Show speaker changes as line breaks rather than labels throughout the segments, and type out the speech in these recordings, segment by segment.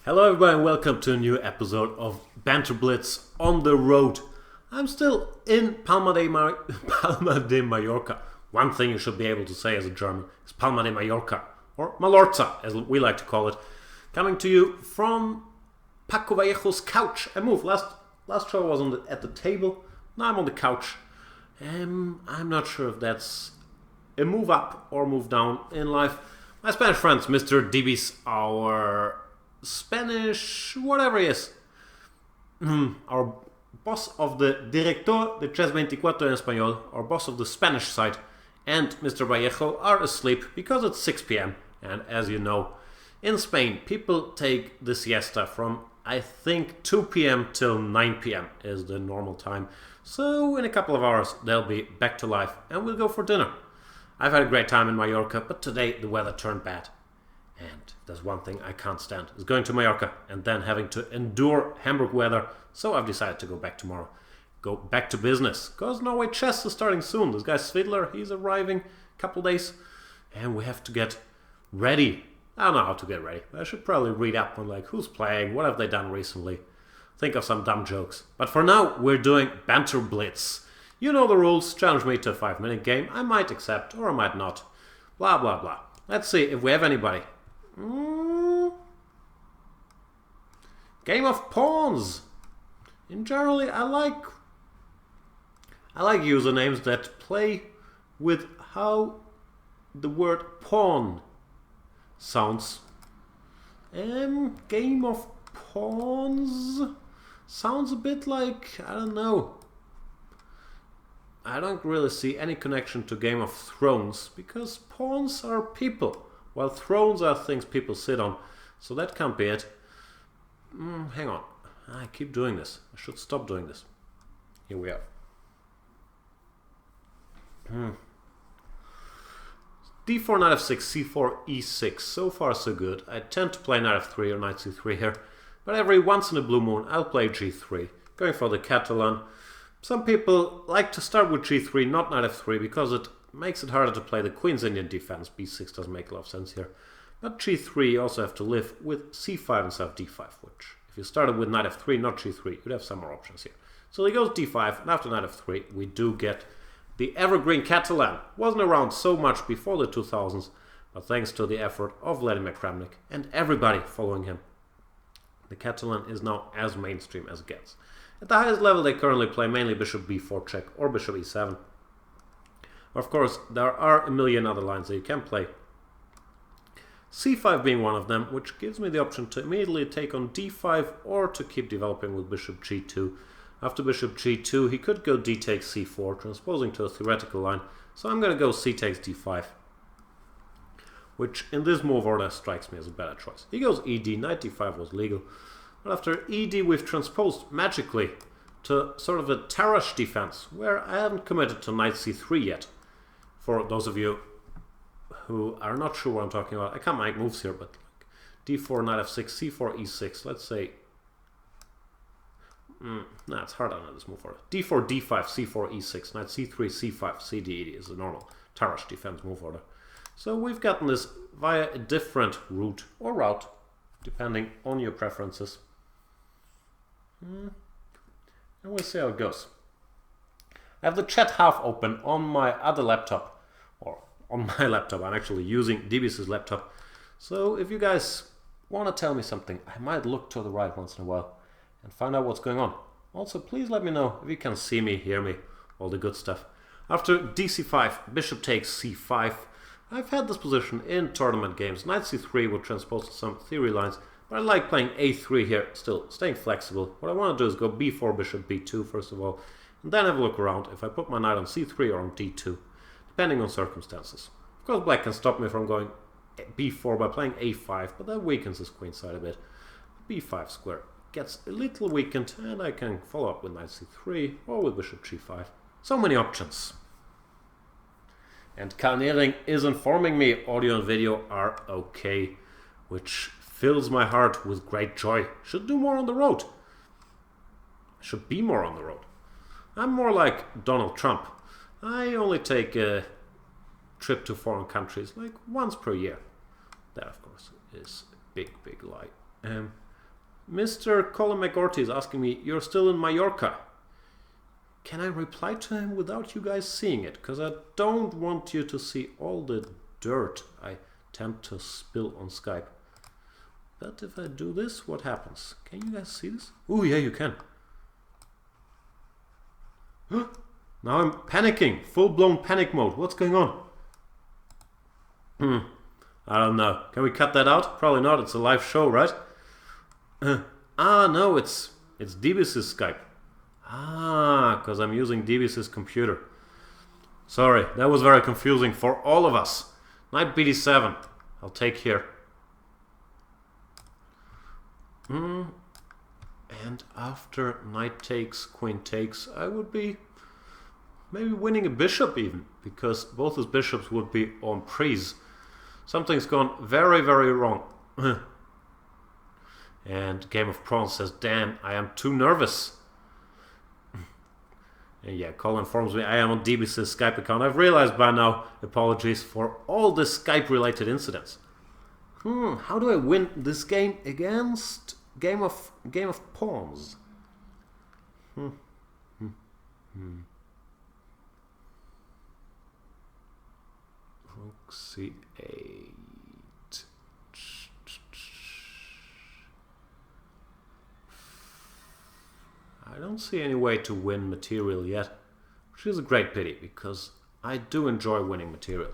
Hello everybody and welcome to a new episode of Banter Blitz on the road. I'm still in Palma de Mallorca. One thing you should be able to say as a German is Palma de Mallorca, or Mallorca as we like to call it. Coming to you from Paco Vallejo's couch. I moved. Last show I was at the table. Now I'm on the couch. I'm not sure if that's a move up or move down in life. My Spanish friends, Mr. Dibis, our Spanish, whatever he is, our boss of the Director de 324 en Español, our boss of the Spanish side, and Mr. Vallejo are asleep because it's 6 p.m. And as you know, in Spain, people take the siesta from, I think, 2 p.m. till 9 p.m. is the normal time. So in a couple of hours, they'll be back to life and we'll go for dinner. I've had a great time in Mallorca, but today the weather turned bad. And there's one thing I can't stand, is going to Mallorca and then having to endure Hamburg weather. So I've decided to go back tomorrow. Go back to business. Because Norway Chess is starting soon. This guy Svidler, he's arriving a couple days. And we have to get ready. I don't know how to get ready. I should probably read up on who's playing, what have they done recently. Think of some dumb jokes. But for now, we're doing Banter Blitz. You know the rules. Challenge me to a 5-minute game. I might accept or I might not. Blah, blah, blah. Let's see if we have anybody. Game of Pawns. In generally, I like usernames that play with how the word pawn sounds. Game of Pawns sounds a bit like, I don't know. I don't really see any connection to Game of Thrones because pawns are people, while thrones are things people sit on. So that can't be it. Hang on. I keep doing this. I should stop doing this. Here we are. D4, knight f6, c4, e6. So far so good. I tend to play knight f3 or knight c3 here. But every once in a blue moon I'll play g3. Going for the Catalan. Some people like to start with g3, not knight f3, because it makes it harder to play the Queen's Indian defense. b6 doesn't make a lot of sense here. But g3 you also have to live with c5 instead of d5, which if you started with knight f3, not g3, you'd have some more options here. So he goes d5, and after knight f3 we do get the evergreen Catalan. Wasn't around so much before the 2000s, but thanks to the effort of Vladimir Kramnik and everybody following him, the Catalan is now as mainstream as it gets. At the highest level they currently play mainly bishop b4 check or bishop e7. Of course, there are a million other lines that you can play. c5 being one of them, which gives me the option to immediately take on d5 or to keep developing with bishop g2. After bishop g2, he could go d takes c4, transposing to a theoretical line. So I'm going to go c takes d5, which in this move order strikes me as a better choice. He goes ed, knight d5 was legal. But after ed, we've transposed magically to sort of a Tarrasch defense, where I haven't committed to knight c3 yet. For those of you who are not sure what I'm talking about, I can't make moves here, but d4, knight f6, c4, e6, let's say... it's hard on this move order. d4, d5, c4, e6, knight c3, c5, cd, ed is the normal Tarrasch defense move order. So we've gotten this via a different route, or route, depending on your preferences. And we'll see how it goes. I have the chat half open on my other laptop, or on my laptop. I'm actually using DBS's laptop. So if you guys want to tell me something, I might look to the right once in a while and find out what's going on. Also, please let me know if you can see me, hear me, all the good stuff. After dc5, bishop takes c5. I've had this position in tournament games. Knight c3 will transpose to some theory lines, but I like playing a3 here, still staying flexible. What I want to do is go b4, bishop b2 first of all, and then have a look around if I put my knight on c3 or on d2, depending on circumstances. Of course, black can stop me from going b4 by playing a5, but that weakens his queen side a bit. b5 square gets a little weakened, and I can follow up with knight c3 or with bishop g5. So many options. And Karnering is informing me audio and video are okay, which fills my heart with great joy. Should do more on the road. Should be more on the road. I'm more like Donald Trump. I only take a trip to foreign countries like once per year. That, of course, is a big, big lie. Mr. Colin McGorty is asking me, you're still in Mallorca. Can I reply to him without you guys seeing it? Because I don't want you to see all the dirt I tend to spill on Skype. But if I do this, what happens? Can you guys see this? Oh yeah, you can. Now I'm panicking. Full-blown panic mode. What's going on? I don't know. Can we cut that out? Probably not. It's a live show, right? No, it's DBS's Skype. Because I'm using DBS's computer. Sorry, that was very confusing for all of us. Knight BD7. I'll take here. And after knight takes, queen takes, I would be maybe winning a bishop even, because both his bishops would be en prise. Something's gone very, very wrong. And Game of Prawns says, damn, I am too nervous. And yeah, Colin informs me I am on DBC's Skype account. I've realized by now, apologies for all the Skype-related incidents. How do I win this game against Game of Pawns? Rook C8. I don't see any way to win material yet, which is a great pity because I do enjoy winning material.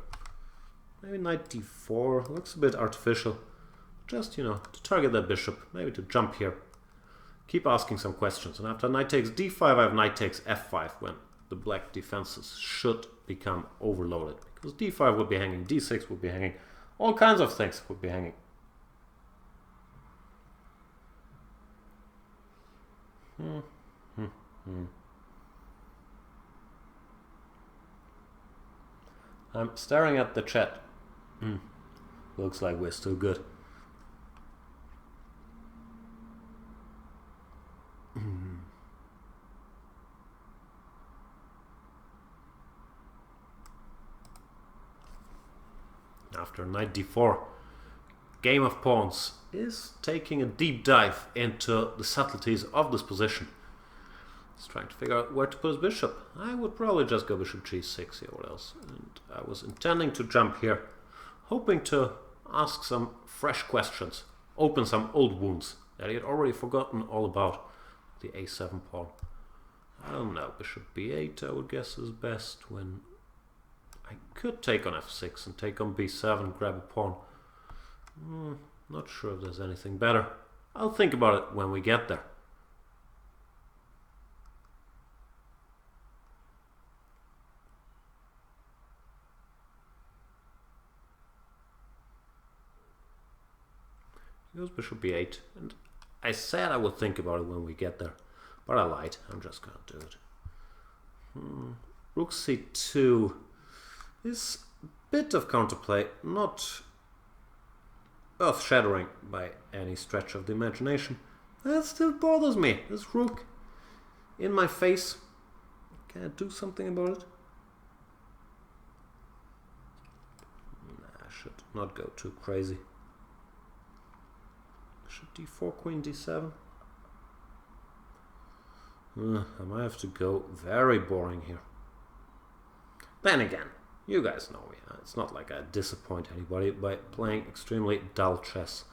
Maybe knight d4 looks a bit artificial. Just, you know, to target that bishop, maybe to jump here. Keep asking some questions, and after knight takes d5, I have knight takes f5 when the black defenses should become overloaded. Because d5 would be hanging, d6 would be hanging, all kinds of things would be hanging. I'm staring at the chat. Looks like we're still good. After knight d4, Game of Pawns is taking a deep dive into the subtleties of this position. He's trying to figure out where to put his bishop. I would probably just go bishop g6 here, what else? And I was intending to jump here, hoping to ask some fresh questions, open some old wounds that he had already forgotten all about. The a7 pawn. I don't know, bishop b8 I would guess is best when I could take on f6 and take on b7, grab a pawn. Not sure if there's anything better. I'll think about it when we get there. Goes bishop b8, and I said I would think about it when we get there, but I lied. I'm just gonna do it. Rook c2 is a bit of counterplay, not earth-shattering by any stretch of the imagination. That still bothers me. This rook in my face. Can I do something about it? Nah, I should not go too crazy. Bishop d4, queen d7. I might have to go very boring here. Then again, you guys know me. It's not like I disappoint anybody by playing extremely dull chess.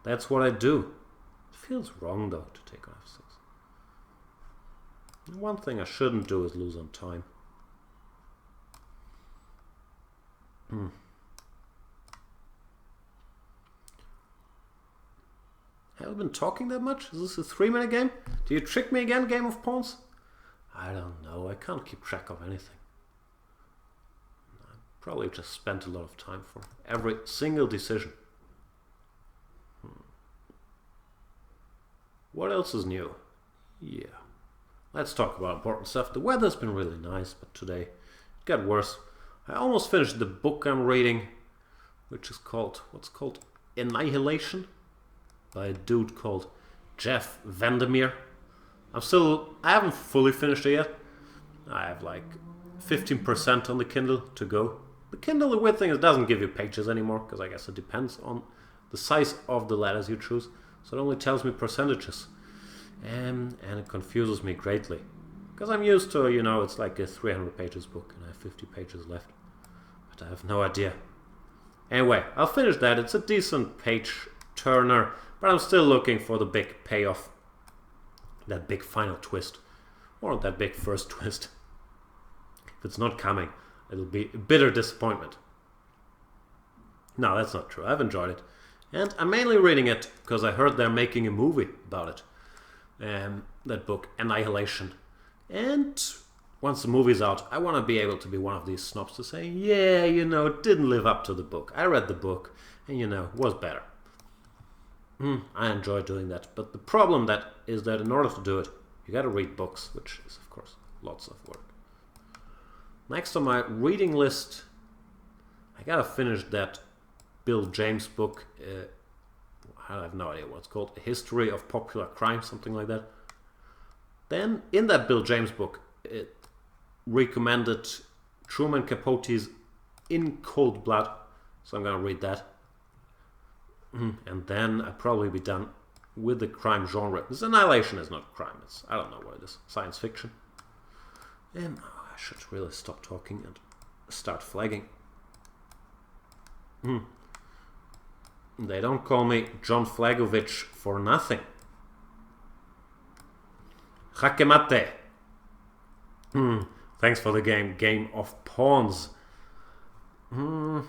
That's what I do. It feels wrong though to take on f6. One thing I shouldn't do is lose on time. Have I been talking that much? Is this a 3-minute game? Do you trick me again, Game of Pawns? I don't know. I can't keep track of anything. I probably just spent a lot of time for every single decision. What else is new? Yeah. Let's talk about important stuff. The weather's been really nice, but today it got worse. I almost finished the book I'm reading, which is called, what's called Annihilation, by a dude called Jeff Vandermeer. I haven't fully finished it yet. I have like 15% on the Kindle to go. The Kindle, the weird thing is, it doesn't give you pages anymore, because I guess it depends on the size of the letters you choose. so it only tells me percentages. And it confuses me greatly. Because I'm used to, it's like a 300 pages book and I have 50 pages left. But I have no idea. Anyway, I'll finish that. It's a decent page turner, but I'm still looking for the big payoff. That big final twist. Or that big first twist. If it's not coming, it'll be a bitter disappointment. No, that's not true. I've enjoyed it. And I'm mainly reading it because I heard they're making a movie about it. That book, Annihilation. And once the movie's out, I want to be able to be one of these snobs to say, yeah, it didn't live up to the book. I read the book, and was better. I enjoy doing that. But the problem is that in order to do it, you gotta read books, which is, of course, lots of work. Next on my reading list, I gotta finish that Bill James book. I have no idea what it's called. A History of Popular Crime, something like that. Then, in that Bill James book, it recommended Truman Capote's In Cold Blood. So I'm gonna read that. And then I'll probably be done with the crime genre. This Annihilation is not crime. I don't know what it is. Science fiction. And I should really stop talking and start flagging. They don't call me John Flagovich for nothing. Hakemate. Thanks for the Game of Pawns. Can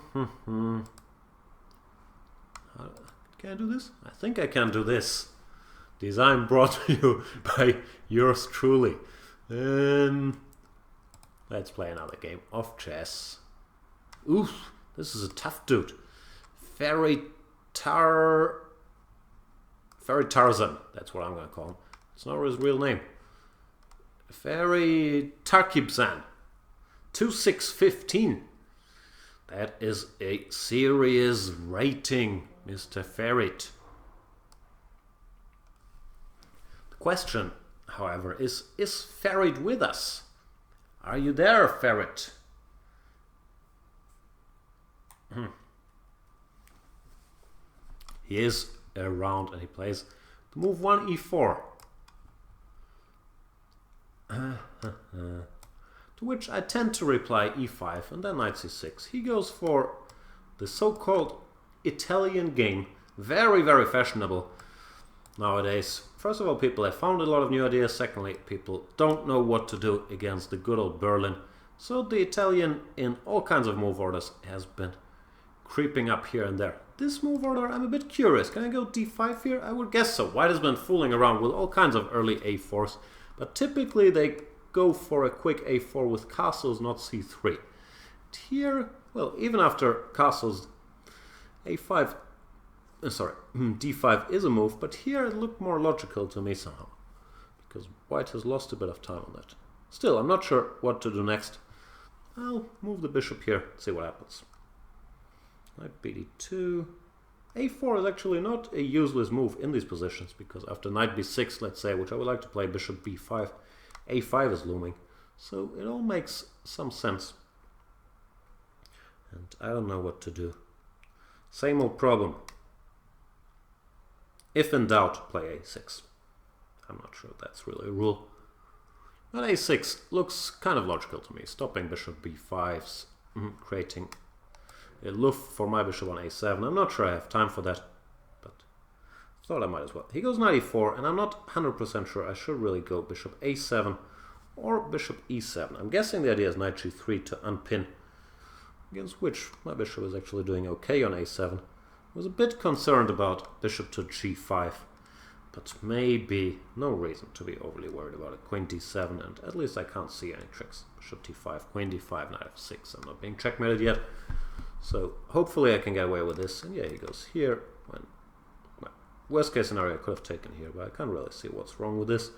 I do this? I think I can do this. Design brought to you by yours truly. Let's play another game of chess. Oof, this is a tough dude. Ferry Tarzan. That's what I'm going to call him. It's not his real name. Ferry Tarkibzan. 2615. That is a serious rating, Mr. Ferret. The question, however, is Ferret with us? Are you there, Ferret? He is around and he plays the move 1 e4. To which I tend to reply e5 and then knight c6. He goes for the so-called Italian game. Very, very fashionable nowadays. First of all, people have found a lot of new ideas. Secondly, people don't know what to do against the good old Berlin. So the Italian in all kinds of move orders has been creeping up here and there. This move order, I'm a bit curious. Can I go d5 here? I would guess so. White has been fooling around with all kinds of early a4s, but typically they go for a quick a4 with castles, not c3. And here, well, even after castles, a5, d5 is a move, but here it looked more logical to me somehow, because white has lost a bit of time on that. Still, I'm not sure what to do next. I'll move the bishop here, see what happens. Knight bd2. a4 is actually not a useless move in these positions, because after knight b6, let's say, which I would like to play bishop b5, a5 is looming. So it all makes some sense. And I don't know what to do. Same old problem. If in doubt, play a6. I'm not sure that's really a rule. But a6 looks kind of logical to me. Stopping bishop b5's, creating a loof for my bishop on a7. I'm not sure I have time for that, but I thought I might as well. He goes knight e4, and I'm not 100% sure I should really go bishop a7 or bishop e7. I'm guessing the idea is knight g3 to unpin, against which my bishop is actually doing okay on a7. I was a bit concerned about bishop to g5, but maybe no reason to be overly worried about it. Queen d7, and at least I can't see any tricks. Bishop t5, queen d5, knight f6. I'm not being checkmated yet. So hopefully I can get away with this. And yeah, he goes here. Well, worst case scenario I could have taken here, but I can't really see what's wrong with this.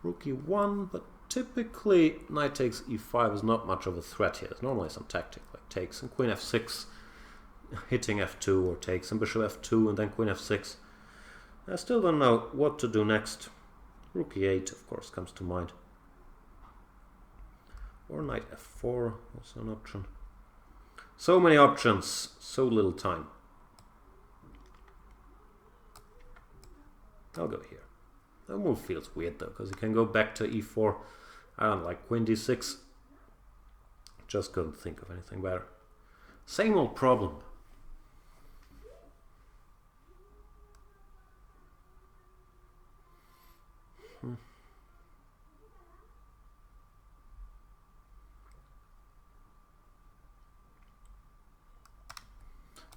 Rook e1, but typically knight takes e5 is not much of a threat here. There's normally some tactic, like takes and queen f6, hitting f2, or takes and bishop f2 and then queen f6. I still don't know what to do next. Rook e8, of course, comes to mind. Or knight f4, also an option. So many options, so little time. I'll go here. The move feels weird though, because he can go back to e4. I don't like queen d6. Just couldn't think of anything better. Same old problem.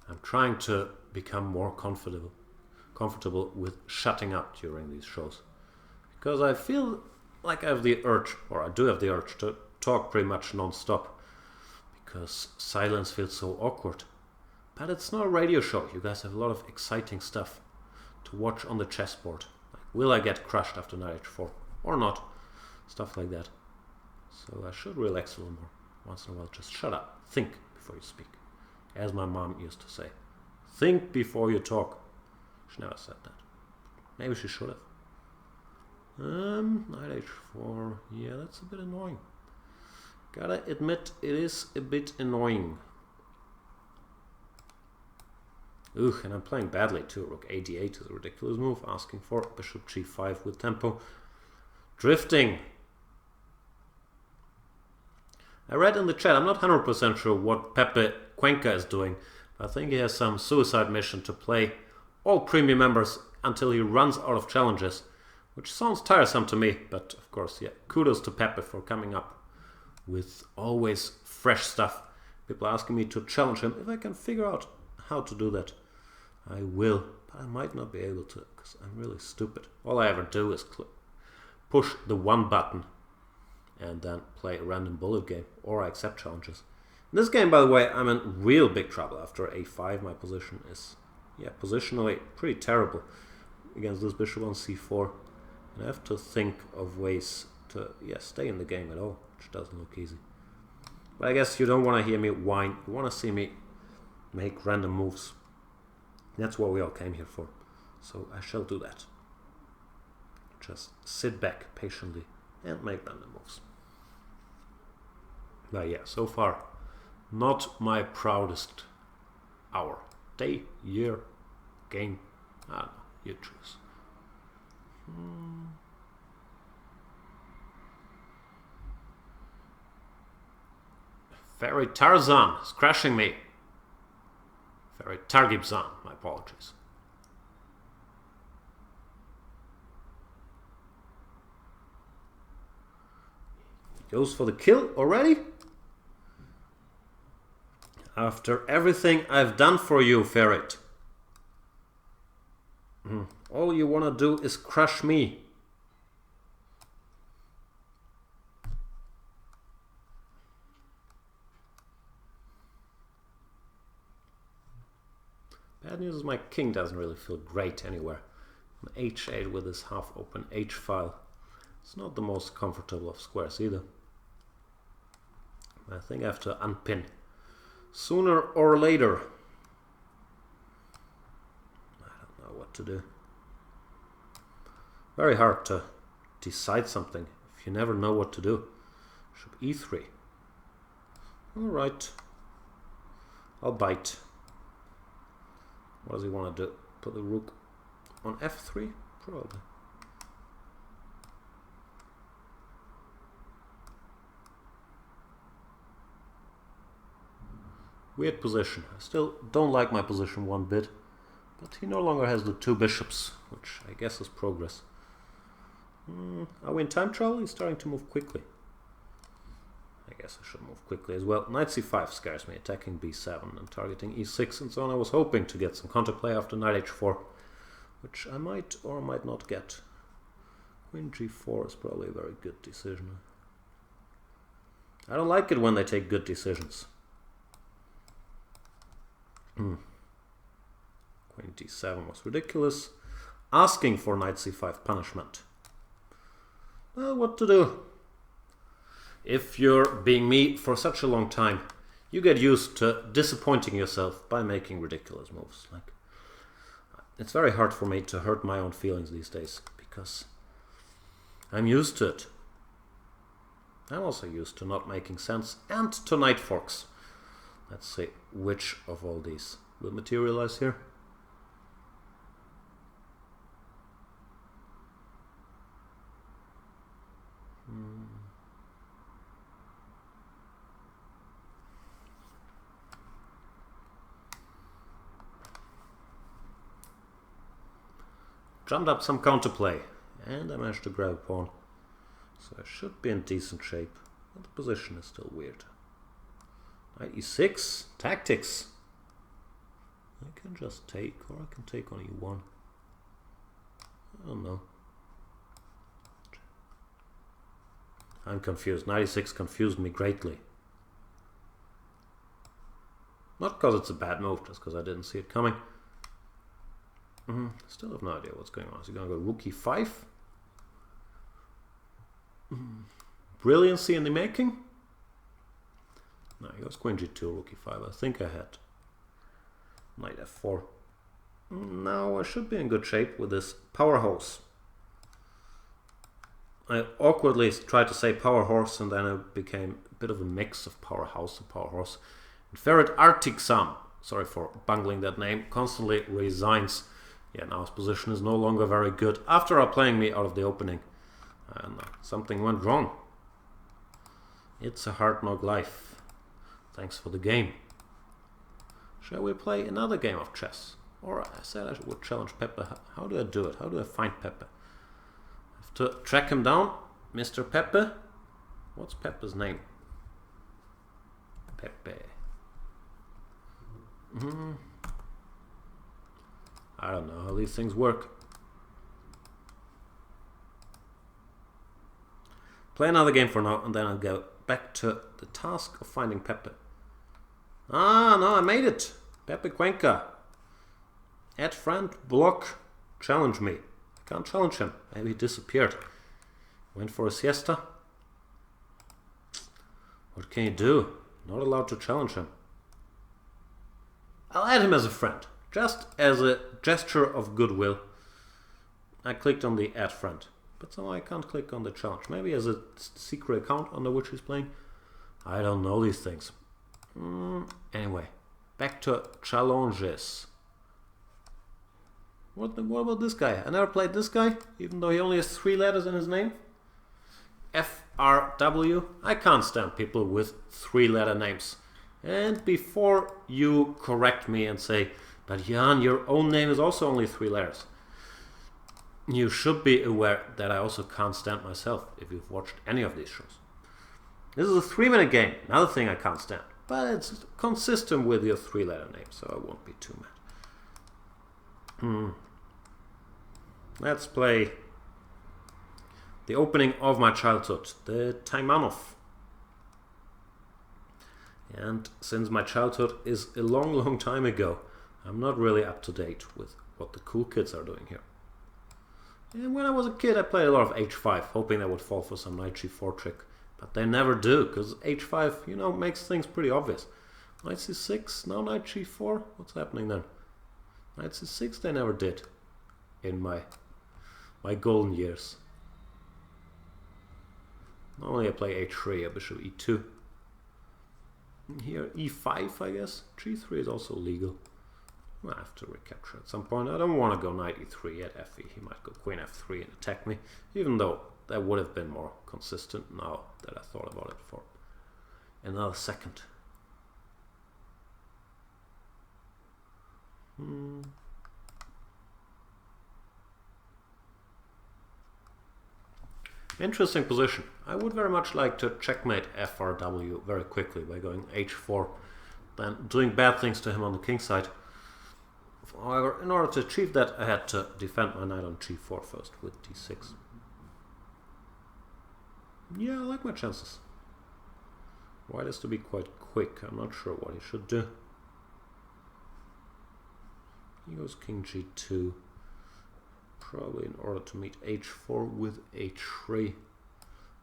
I'm trying to become more comfortable with shutting up during these shows, because I feel like I have the urge, or I do have the urge, to talk pretty much non-stop, because silence feels so awkward. But it's not a radio show. You guys have a lot of exciting stuff to watch on the chessboard. Like, will I get crushed after knight h4 or not? Stuff like that. So I should relax a little more. Once in a while, just shut up. Think before you speak. As my mom used to say. Think before you talk. She never said that. Maybe she should have. Knight h4. Yeah, that's a bit annoying. Gotta admit, it is a bit annoying. Ugh, and I'm playing badly too. Rook a8 is a ridiculous move. Asking for bishop g5 with tempo. Drifting. I read in the chat, I'm not 100% sure what Pepe Cuenca is doing. I think he has some suicide mission to play all premium members until he runs out of challenges, which sounds tiresome to me, but of course, yeah, kudos to Pepe for coming up with always fresh stuff. People asking me to challenge him. If I can figure out how to do that, I will, but I might not be able to, because I'm really stupid. All I ever do is push the one button and then play a random bullet game, or I accept challenges. In this game, by the way, I'm in real big trouble. After a5, my position is, yeah, positionally pretty terrible against this bishop on c4. And I have to think of ways to, yeah, stay in the game at all, which doesn't look easy. But I guess you don't want to hear me whine. You want to see me make random moves. That's what we all came here for. So I shall do that. Just sit back patiently and make random moves. But yeah, so far, not my proudest hour. Day, year, game, I don't know, you choose. Very Tarzan is crashing me. Very Targibzan, my apologies. Goes for the kill already? After everything I've done for you, Ferret. All you want to do is crush me. Bad news is my king doesn't really feel great anywhere. On h8 with this half-open h-file. It's not the most comfortable of squares either. I think I have to unpin sooner or later. I don't know what to do. Very hard to decide something if you never know what to do. Bishop e3. Alright. I'll bite. What does he want to do? Put the rook on f3? Probably. Weird position. I still don't like my position one bit, but he no longer has the two bishops, which I guess is progress. Are we in time travel? He's starting to move quickly. I guess I should move quickly as well. Knight c5 scares me, attacking b7 and targeting e6 and so on. I was hoping to get some counterplay after knight h4, which I might or might not get. Queen g4 is probably a very good decision. I don't like it when they take good decisions. Queen d7 was ridiculous. Asking for knight c5 punishment. Well, what to do? If you're being me for such a long time, you get used to disappointing yourself by making ridiculous moves. Like, it's very hard for me to hurt my own feelings these days because I'm used to it. I'm also used to not making sense and to knight forks. Let's see which of all these will materialize here. Jumped up some counterplay, and I managed to grab a pawn. So I should be in decent shape, but the position is still weird. Knight e6, tactics. I can just take, or I can take on e1. I don't know. I'm confused. Knight e6 confused me greatly. Not because it's a bad move, just because I didn't see it coming. Still have no idea what's going on. Is he going to go rook e5? Brilliancy in the making? No, he goes queen g2, rook e5. I think I had knight f4. Now I should be in good shape with this powerhouse. I awkwardly tried to say power horse, and then it became a bit of a mix of powerhouse and power horse. And Ferret Artiksam, sorry for bungling that name, constantly resigns. Yeah, now his position is no longer very good after playing me out of the opening. And something went wrong. It's a hard knock life. Thanks for the game. Shall we play another game of chess? Or I said I would challenge Pepe. How do I do it? How do I find Pepe? I have to track him down. Mr. Pepe. What's Pepe's name? Pepe. I don't know how these things work. Play another game for now, and then I'll go back to the task of finding Pepe. Ah, no, I made it. Pepe Cuenca. Add friend, block, challenge me. I can't challenge him. Maybe he disappeared. Went for a siesta. What can you do? Not allowed to challenge him. I'll add him as a friend. Just as a gesture of goodwill. I clicked on the add friend. But somehow I can't click on the challenge. Maybe as a secret account under which he's playing. I don't know these things. Anyway, back to challenges. What about this guy? I never played this guy, even though he only has 3 letters in his name. FRW. I can't stand people with 3-letter names. And before you correct me and say, but Jan, your own name is also only 3 letters. You should be aware that I also can't stand myself if you've watched any of these shows. This is a 3-minute game, another thing I can't stand. But it's consistent with your 3-letter name, so I won't be too mad. Let's play the opening of my childhood, the Taimanov. And since my childhood is a long time ago, I'm not really up to date with what the cool kids are doing here. And when I was a kid, I played a lot of h5, hoping they would fall for some knight g4 trick. But they never do, because h5, you know, makes things pretty obvious. Knight c6, now knight g4, what's happening then? Knight c6 they never did in my golden years. Normally I play h3, bishop e2. Here e5, I guess. g3 is also legal. I have to recapture at some point. I don't want to go knight e3 at fe. He might go queen f3 and attack me, even though that would have been more consistent now that I thought about it for another second. Interesting position. I would very much like to checkmate FRW very quickly by going h4, then doing bad things to him on the king side. However, in order to achieve that, I had to defend my knight on g4 first with d6. Yeah, I like my chances. White has to be quite quick. I'm not sure what he should do. He goes king g2. Probably in order to meet h4 with h3.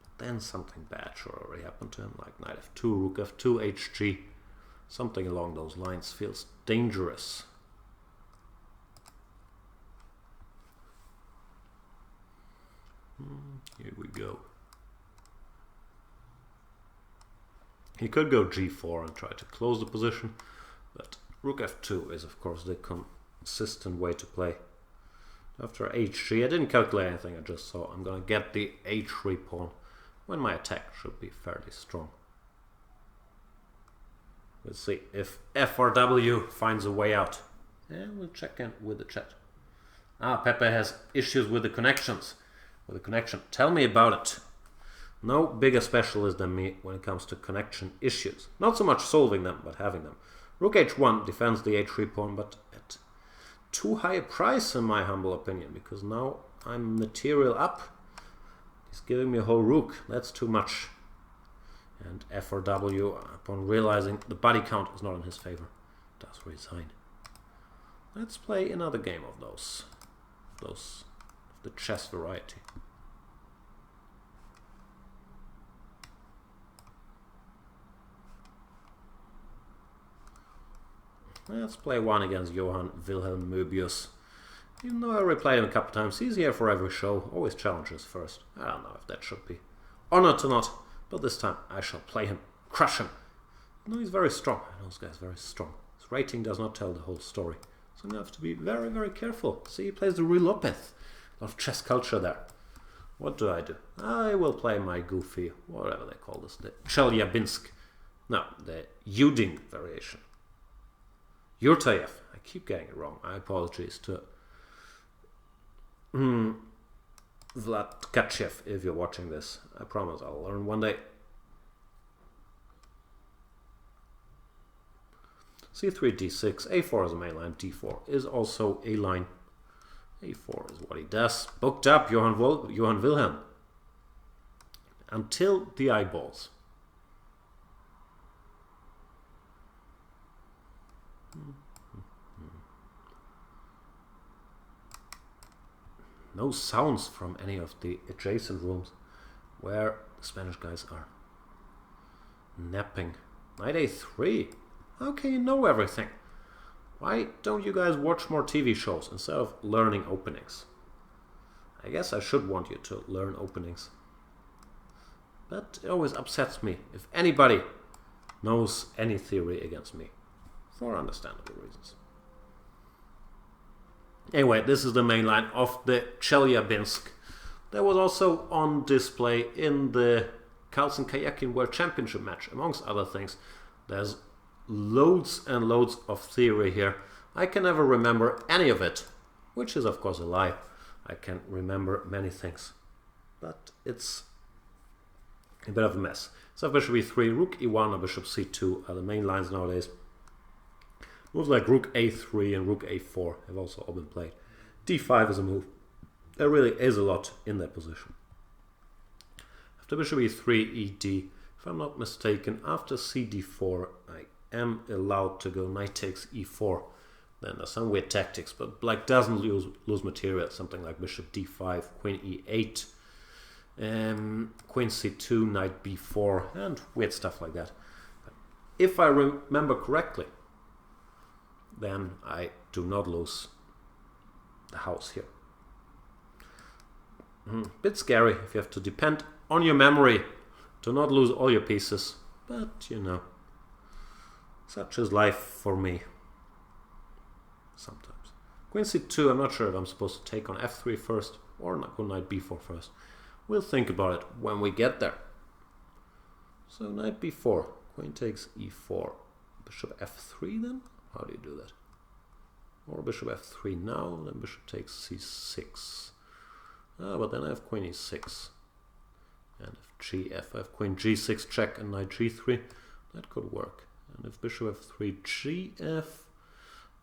But then something bad should already happen to him, like knight f2, rook f2, hg. Something along those lines feels dangerous. Here we go. He could go g4 and try to close the position, but rook f2 is of course the consistent way to play. After h3, I didn't calculate anything, I just saw I'm gonna get the h3 pawn when my attack should be fairly strong. We'll see if FRW finds a way out. And we'll check in with the chat. Pepe has issues with the connections. With the connection. Tell me about it. No bigger specialist than me when it comes to connection issues. Not so much solving them, but having them. Rook h1 defends the h3 pawn, but at too high a price in my humble opinion, because now I'm material up. He's giving me a whole rook. That's too much. And FRW, upon realizing the body count is not in his favor, does resign. Let's play another game of those the chess variety. Let's play one against Johan Vilhelm Möbius. Even though I replayed him a couple times, he's here for every show, always challenges first. I don't know if that should be honored or not, but this time I shall play him, crush him. No, he's very strong. I know this guy's very strong. His rating does not tell the whole story. So I'm going to have to be very, very careful. See, he plays the real Lopez. A lot of chess culture there. What do? I will play my goofy, whatever they call this, the Chelyabinsk. No, the Yudin variation. Yurtayev. I keep getting it wrong. I apologize to Vlad Tkatchev if you're watching this. I promise I'll learn one day. c3, d6, a4 is a main line, d4 is also a line. a4 is what he does. Booked up, Johan Wilhelm. Until the eyeballs. No sounds from any of the adjacent rooms where the Spanish guys are napping. Knight a3. How can you know everything? Why don't you guys watch more TV shows instead of learning openings? I guess I should want you to learn openings. But it always upsets me if anybody knows any theory against me. For understandable reasons. Anyway, this is the main line of the Chelyabinsk. That was also on display in the Carlsen Kayakin World Championship match, amongst other things. There's loads and loads of theory here. I can never remember any of it, which is of course a lie. I can remember many things, but it's a bit of a mess. So bishop e3, rook e1 or bishop c2 are the main lines nowadays. Moves like rook a3 and rook a4 have also all been played. d5 is a move. There really is a lot in that position. After bishop e3, ed, if I'm not mistaken, after cd4 I am allowed to go knight takes e4. Then there's some weird tactics, but black doesn't lose material. Something like bishop d5, queen e8, queen c2, knight b4, and weird stuff like that. But if I remember correctly, then I do not lose the house here. Bit scary if you have to depend on your memory to not lose all your pieces, but you know, such is life for me. Sometimes. Queen c2, I'm not sure if I'm supposed to take on f3 first or go knight b4 first. We'll think about it when we get there. So knight b4, queen takes e4, bishop f3 then? How do you do that? Or bishop f3 now, then bishop takes c6. But then I have queen e6. And if gf, I have queen g6 check and knight g3. That could work. And if bishop f3 gf,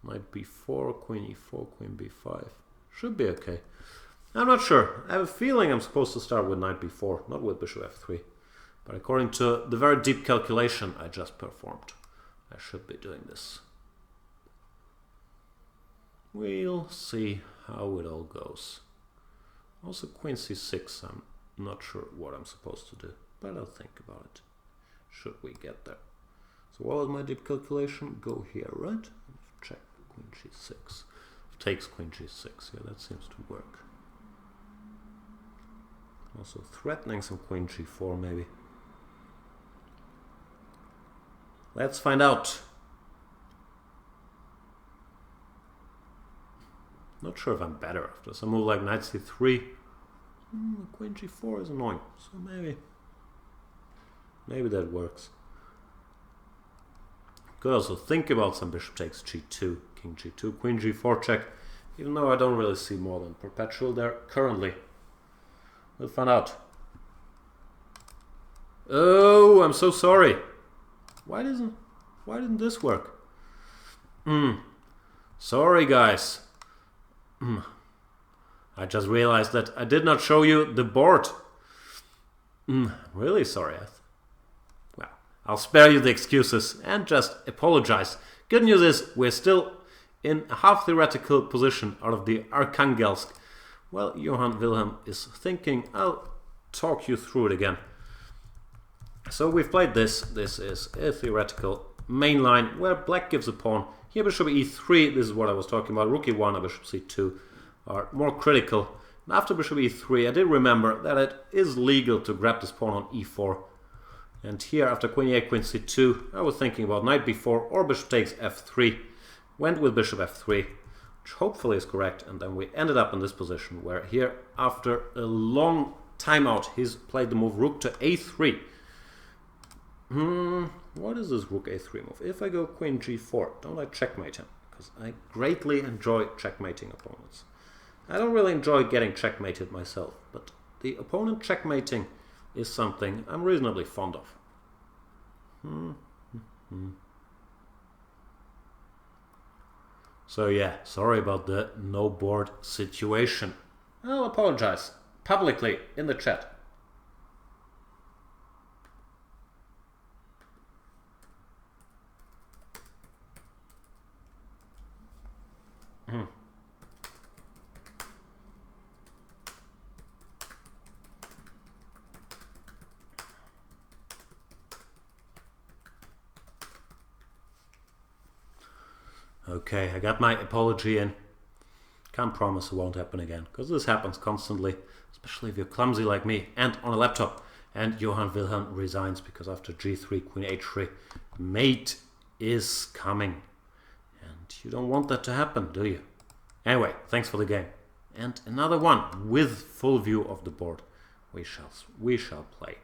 knight b4, queen e4, queen b5. Should be okay. I'm not sure. I have a feeling I'm supposed to start with knight b4, not with bishop f3. But according to the very deep calculation I just performed, I should be doing this. We'll see how it all goes. Also queen c6, I'm not sure what I'm supposed to do, but I'll think about it, should we get there. So what was my deep calculation? Go here, right? Check queen g6. Takes queen g6, yeah, that seems to work. Also threatening some queen g4 maybe. Let's find out. Not sure if I'm better after some move like knight c3. Queen g4 is annoying, so maybe maybe that works. Could also think about some bishop takes g2, king g2, queen g4 check, even though I don't really see more than perpetual there currently. We'll find out. Oh, I'm so sorry. Why didn't this work? Sorry guys. I just realized that I did not show you the board. Really sorry. Well, I'll spare you the excuses and just apologize. Good news is we're still in a half theoretical position out of the Arkhangelsk. Well, Johan Wilhelm is thinking. I'll talk you through it again. So we've played this. This is a theoretical main line where black gives a pawn. Here bishop e3, this is what I was talking about. Rook e1 and bishop c2 are more critical. And after bishop e3, I did remember that it is legal to grab this pawn on e4. And here after queen e8, queen c2, I was thinking about knight b4 or bishop takes f3. Went with bishop f3, which hopefully is correct. And then we ended up in this position where here, after a long timeout, he's played the move rook to a3. What is this rook a3 move? If I go queen g4, don't I checkmate him? Because I greatly enjoy checkmating opponents. I don't really enjoy getting checkmated myself, but the opponent checkmating is something I'm reasonably fond of. So yeah, sorry about the no board situation. I'll apologize publicly in the chat. Okay, I got my apology in. Can't promise it won't happen again, because this happens constantly, especially if you're clumsy like me and on a laptop. And Johan Wilhelm resigns because after g3, queen h3, mate is coming. And you don't want that to happen, do you? Anyway, thanks for the game. And another one with full view of the board. We shall play.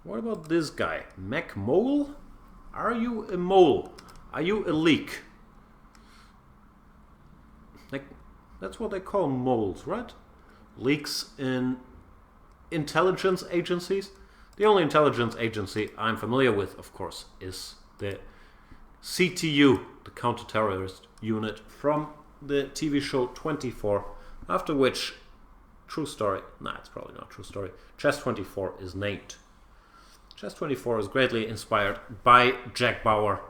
What about this guy? Mac Mole? Are you a mole? Are you a leak? Like, that's what they call moles, right? Leaks in intelligence agencies. The only intelligence agency I'm familiar with, of course, is the CTU, the counter-terrorist unit from the TV show 24, after which, true story, nah, it's probably not true story, Chess 24 is named. Chess 24 is greatly inspired by Jack Bauer,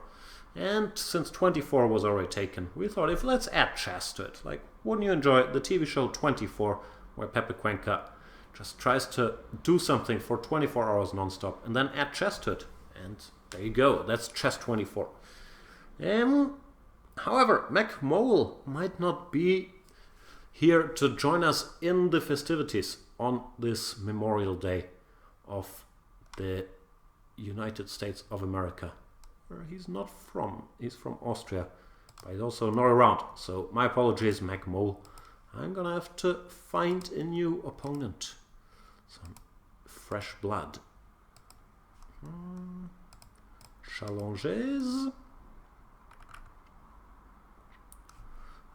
and since 24 was already taken, we thought if let's add chess to it. Like, wouldn't you enjoy the TV show 24, where Pepe Cuenca just tries to do something for 24 hours non-stop and then add chess to it? And there you go, that's Chess 24. However, Mac Mole might not be here to join us in the festivities on this Memorial Day of the United States of America, where he's not from. He's from Austria, but he's also not around. So my apologies, Mac Mole. I'm gonna have to find a new opponent. Some fresh blood. Challenges.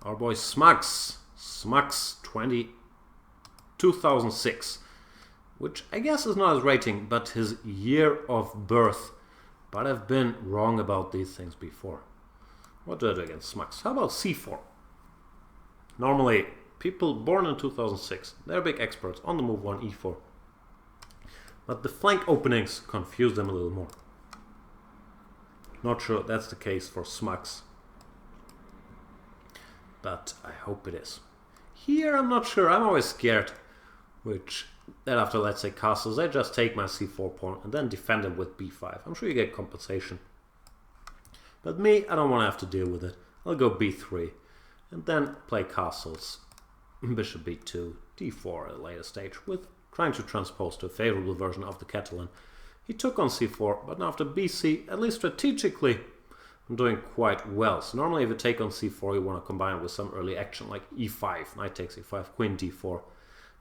Our boy Smugs. Smugs 2006. Which I guess is not his rating, but his year of birth. But I've been wrong about these things before. What do I do against Smugs? How about c4? Normally, people born in 2006, they're big experts on the move 1 e4. But the flank openings confuse them a little more. Not sure that's the case for Smugs. But I hope it is. Here I'm not sure, I'm always scared. That after, let's say, castles, I just take my c4 pawn and then defend it with b5. I'm sure you get compensation. But me, I don't want to have to deal with it. I'll go b3 and then play castles. Bishop b2, d4 at a later stage, with trying to transpose to a favorable version of the Catalan. He took on c4, but after bc, at least strategically, I'm doing quite well. So normally if you take on c4, you want to combine it with some early action like e5, knight takes e5, queen d4.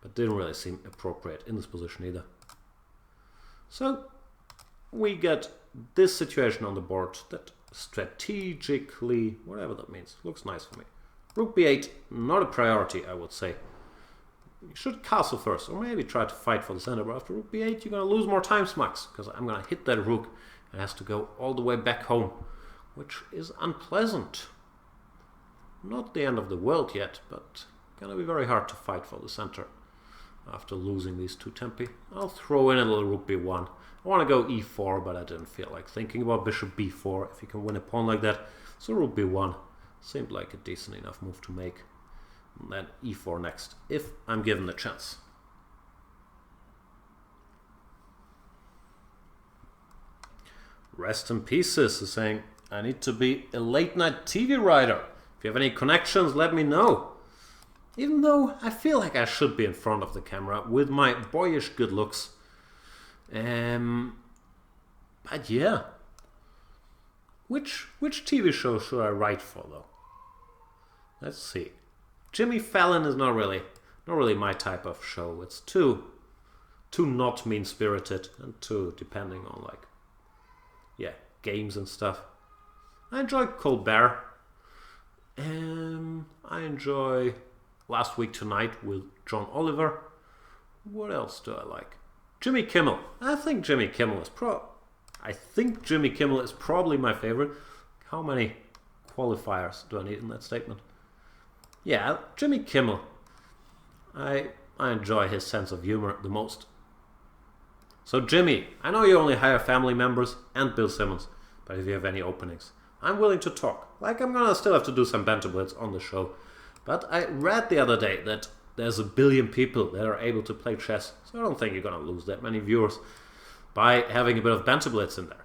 but didn't really seem appropriate in this position either. So we get this situation on the board that strategically, whatever that means, looks nice for me. Rook b8, not a priority, I would say. You should castle first, or maybe try to fight for the center, but after rook b8 you're going to lose more time, Smugs, because I'm going to hit that rook and it has to go all the way back home, which is unpleasant. Not the end of the world yet, but going to be very hard to fight for the center after losing these two tempi. I'll throw in a little rook b1. I want to go e4, but I didn't feel like thinking about bishop b4 if you can win a pawn like that. So rook b1 seemed like a decent enough move to make. And then e4 next, if I'm given the chance. Rest in Pieces is saying, I need to be a late night TV writer. If you have any connections, let me know. Even though I feel like I should be in front of the camera with my boyish good looks. But yeah. Which TV show should I write for though? Let's see. Jimmy Fallon is not really my type of show. It's too not mean-spirited and too depending on like, yeah, games and stuff. I enjoy Colbert. I enjoy Last Week Tonight with John Oliver. What else do I like? Jimmy Kimmel. I think Jimmy Kimmel is probably my favorite. How many qualifiers do I need in that statement? Yeah, Jimmy Kimmel. I enjoy his sense of humor the most. So Jimmy, I know you only hire family members and Bill Simmons, but if you have any openings, I'm willing to talk. Like, I'm gonna still have to do some Banter Blitz on the show. But I read the other day that there's 1 billion people that are able to play chess, so I don't think you're gonna lose that many viewers by having a bit of Banter Blitz in there.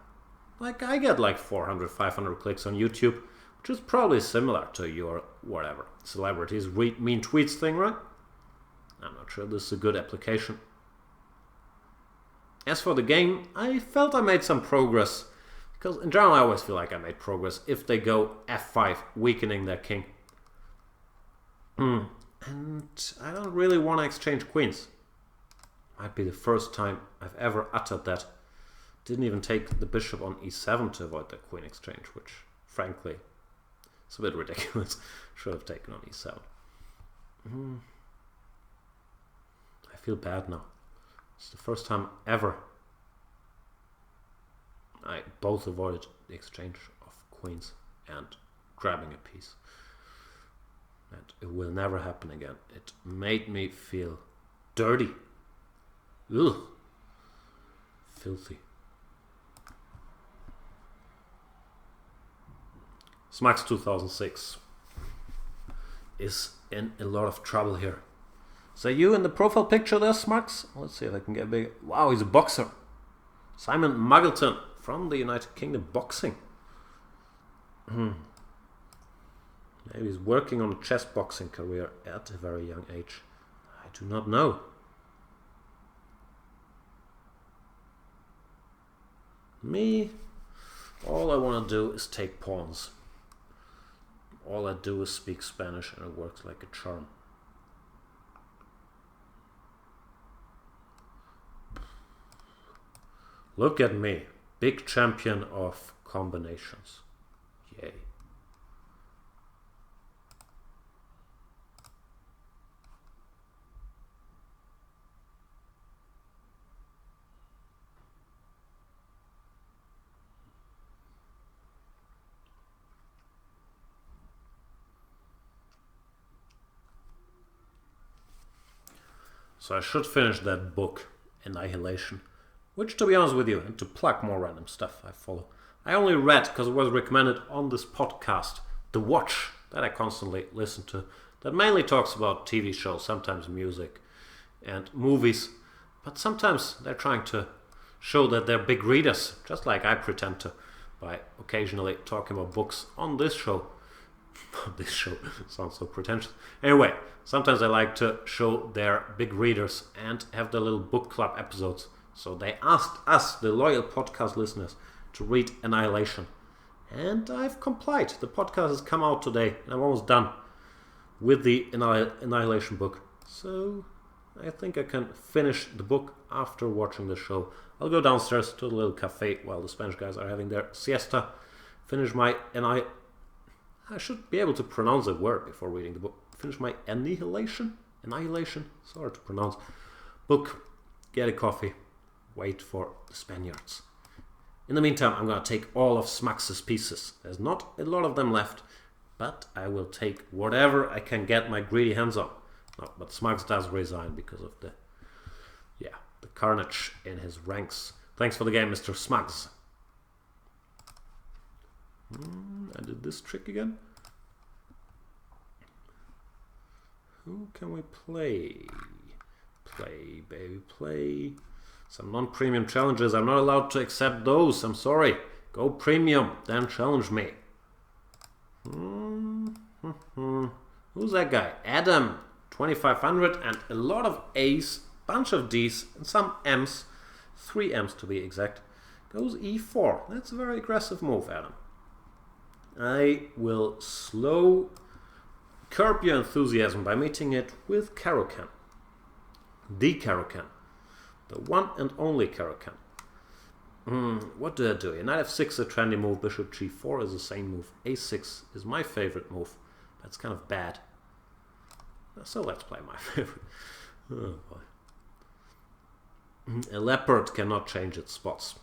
Like, I get like 400, 500 clicks on YouTube, which is probably similar to your whatever celebrities read mean tweets thing, right? I'm not sure this is a good application. As for the game, I felt I made some progress, because in general I always feel like I made progress if they go f5, weakening their king. And I don't really want to exchange queens. Might be the first time I've ever uttered that. Didn't even take the bishop on e7 to avoid the queen exchange, which frankly it's a bit ridiculous. Should have taken on e7. I feel bad now. It's the first time ever I both avoided the exchange of queens and grabbing a piece. And it will never happen again. It made me feel dirty. Ugh. Filthy. Smax 2006 is in a lot of trouble here. So you in the profile picture there, Smax? Let's see if I can get big. Wow, he's a boxer. Simon Muggleton from the United Kingdom boxing. Maybe he's working on a chess boxing career at a very young age. I do not know. Me, all I want to do is take pawns. All I do is speak Spanish and it works like a charm. Look at me, big champion of combinations. Yay. So I should finish that book, Annihilation, which, to be honest with you, and to plug more random stuff I follow, I only read because it was recommended on this podcast, The Watch, that I constantly listen to, that mainly talks about TV shows, sometimes music and movies, but sometimes they're trying to show that they're big readers, just like I pretend to, by occasionally talking about books on this show. This show sounds so pretentious. Anyway, sometimes I like to show their big readers and have their little book club episodes. So they asked us, the loyal podcast listeners, to read Annihilation. And I've complied. The podcast has come out today and I'm almost done with the Annihilation book. So I think I can finish the book after watching the show. I'll go downstairs to the little cafe while the Spanish guys are having their siesta. Finish my... and I should be able to pronounce the word before reading the book. Finish my annihilation? Annihilation? It's hard to pronounce. Book, get a coffee, wait for the Spaniards. In the meantime, I'm going to take all of Smugs's pieces. There's not a lot of them left, but I will take whatever I can get my greedy hands on. No, but Smugs does resign because of the carnage in his ranks. Thanks for the game, Mr. Smugs. I did this trick again. Who can we play? Play, baby, play. Some non-premium challenges. I'm not allowed to accept those. I'm sorry. Go premium, then challenge me. Who's that guy? Adam. 2500 and a lot of A's, bunch of D's, and some M's. 3 M's to be exact. Goes E4. That's a very aggressive move, Adam. I will curb your enthusiasm by meeting it with Caro-Can. The Caro-Can. The one and only Caro-Can. What do I do? Knight f6 is a trendy move. Bishop g4 is the same move. a6 is my favorite move. That's kind of bad. So let's play my favorite. Oh boy. A leopard cannot change its spots.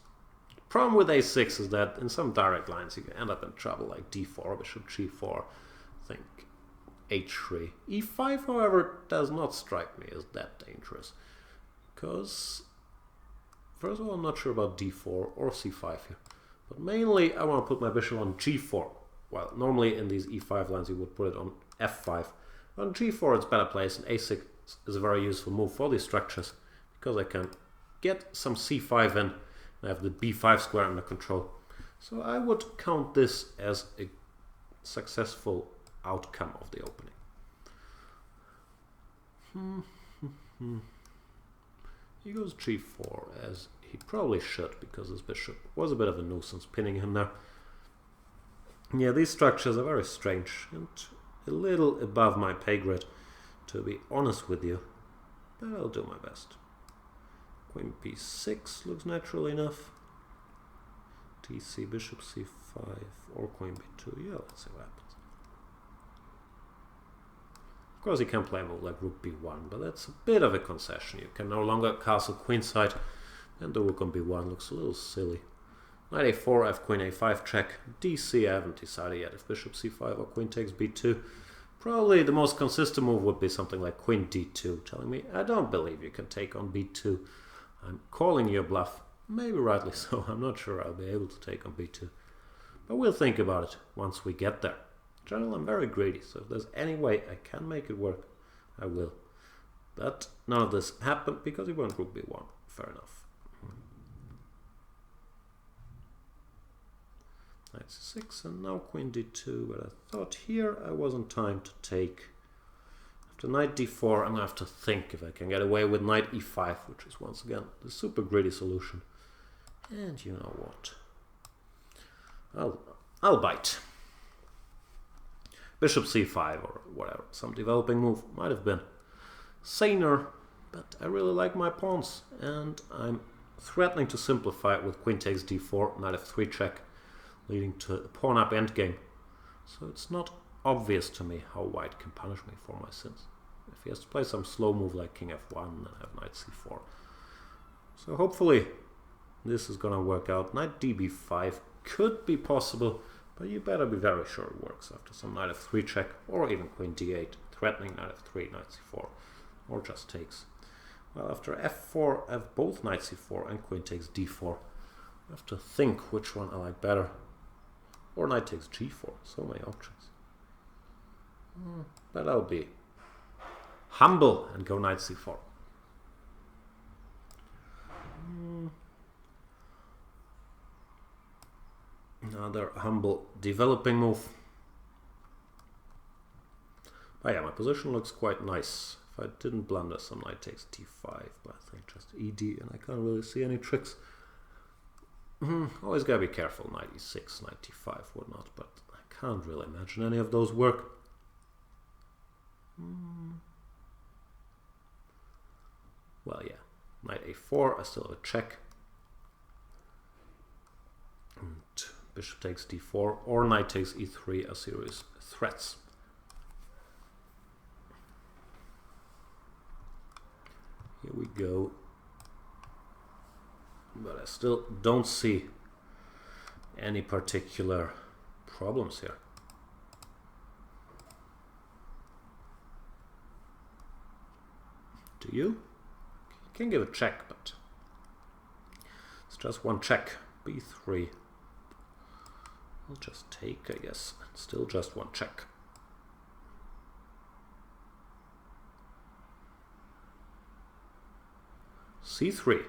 The problem with a6 is that in some direct lines you can end up in trouble, like d4, bishop g4, I think h3. e5, however, does not strike me as that dangerous. Because, first of all, I'm not sure about d4 or c5 here. But mainly I want to put my bishop on g4. Well, normally in these e5 lines you would put it on f5. On g4 it's better placed, and a6 is a very useful move for these structures because I can get some c5 in and I have the b5 square under control. So I would count this as a successful outcome of the opening. He goes g4 as he probably should because his bishop was a bit of a nuisance pinning him there. Yeah, these structures are very strange and a little above my pay grade, to be honest with you, but I'll do my best. Queen b6 looks natural enough. tc, bishop c5, or queen b2. Yeah, let's see what happens. Of course, you can play a move like rook b1, but that's a bit of a concession. You can no longer castle queenside, and the rook on b1 looks a little silly. Knight a4, I have queen a5 check. dc, I haven't decided yet if bishop c5 or queen takes b2. Probably the most consistent move would be something like queen d2, telling me I don't believe you can take on b2. I'm calling your bluff. Maybe rightly so. I'm not sure I'll be able to take on b2. But we'll think about it once we get there. In general, I'm very greedy, so if there's any way I can make it work, I will. But none of this happened because he went rook b1. Fair enough. Knight c6 and now queen d2, but I thought here I was in time to take. After knight d4, I'm going to have to think if I can get away with knight e5, which is once again the super greedy solution. And you know what? I'll bite. Bishop c5 or whatever, some developing move might have been saner, but I really like my pawns, and I'm threatening to simplify it with queen takes d4, knight f3 check, leading to a pawn up endgame. So it's not obvious to me how white can punish me for my sins. If he has to play some slow move like king f1, then I have knight c4. So hopefully this is gonna work out. Knight db5 could be possible, but you better be very sure it works after some knight f3 check, or even queen d8, threatening knight f3, knight c4, or just takes. Well, after f4 I have both knight c4 and queen takes d4. I have to think which one I like better. Or knight takes g4, so many options. But I'll be humble and go knight c4. Another humble developing move. But yeah, my position looks quite nice. If I didn't blunder, some knight takes d5, but I think just ed, and I can't really see any tricks. Always gotta be careful, knight e6, knight d5, whatnot, but I can't really imagine any of those work. Well, yeah. Knight a4, I still have a check. And bishop takes d4 or knight takes e3 are serious threats. Here we go. But I still don't see any particular problems here. Do you? You can give a check, but it's just one check. b3. I'll just take, I guess. Still just one check. c3.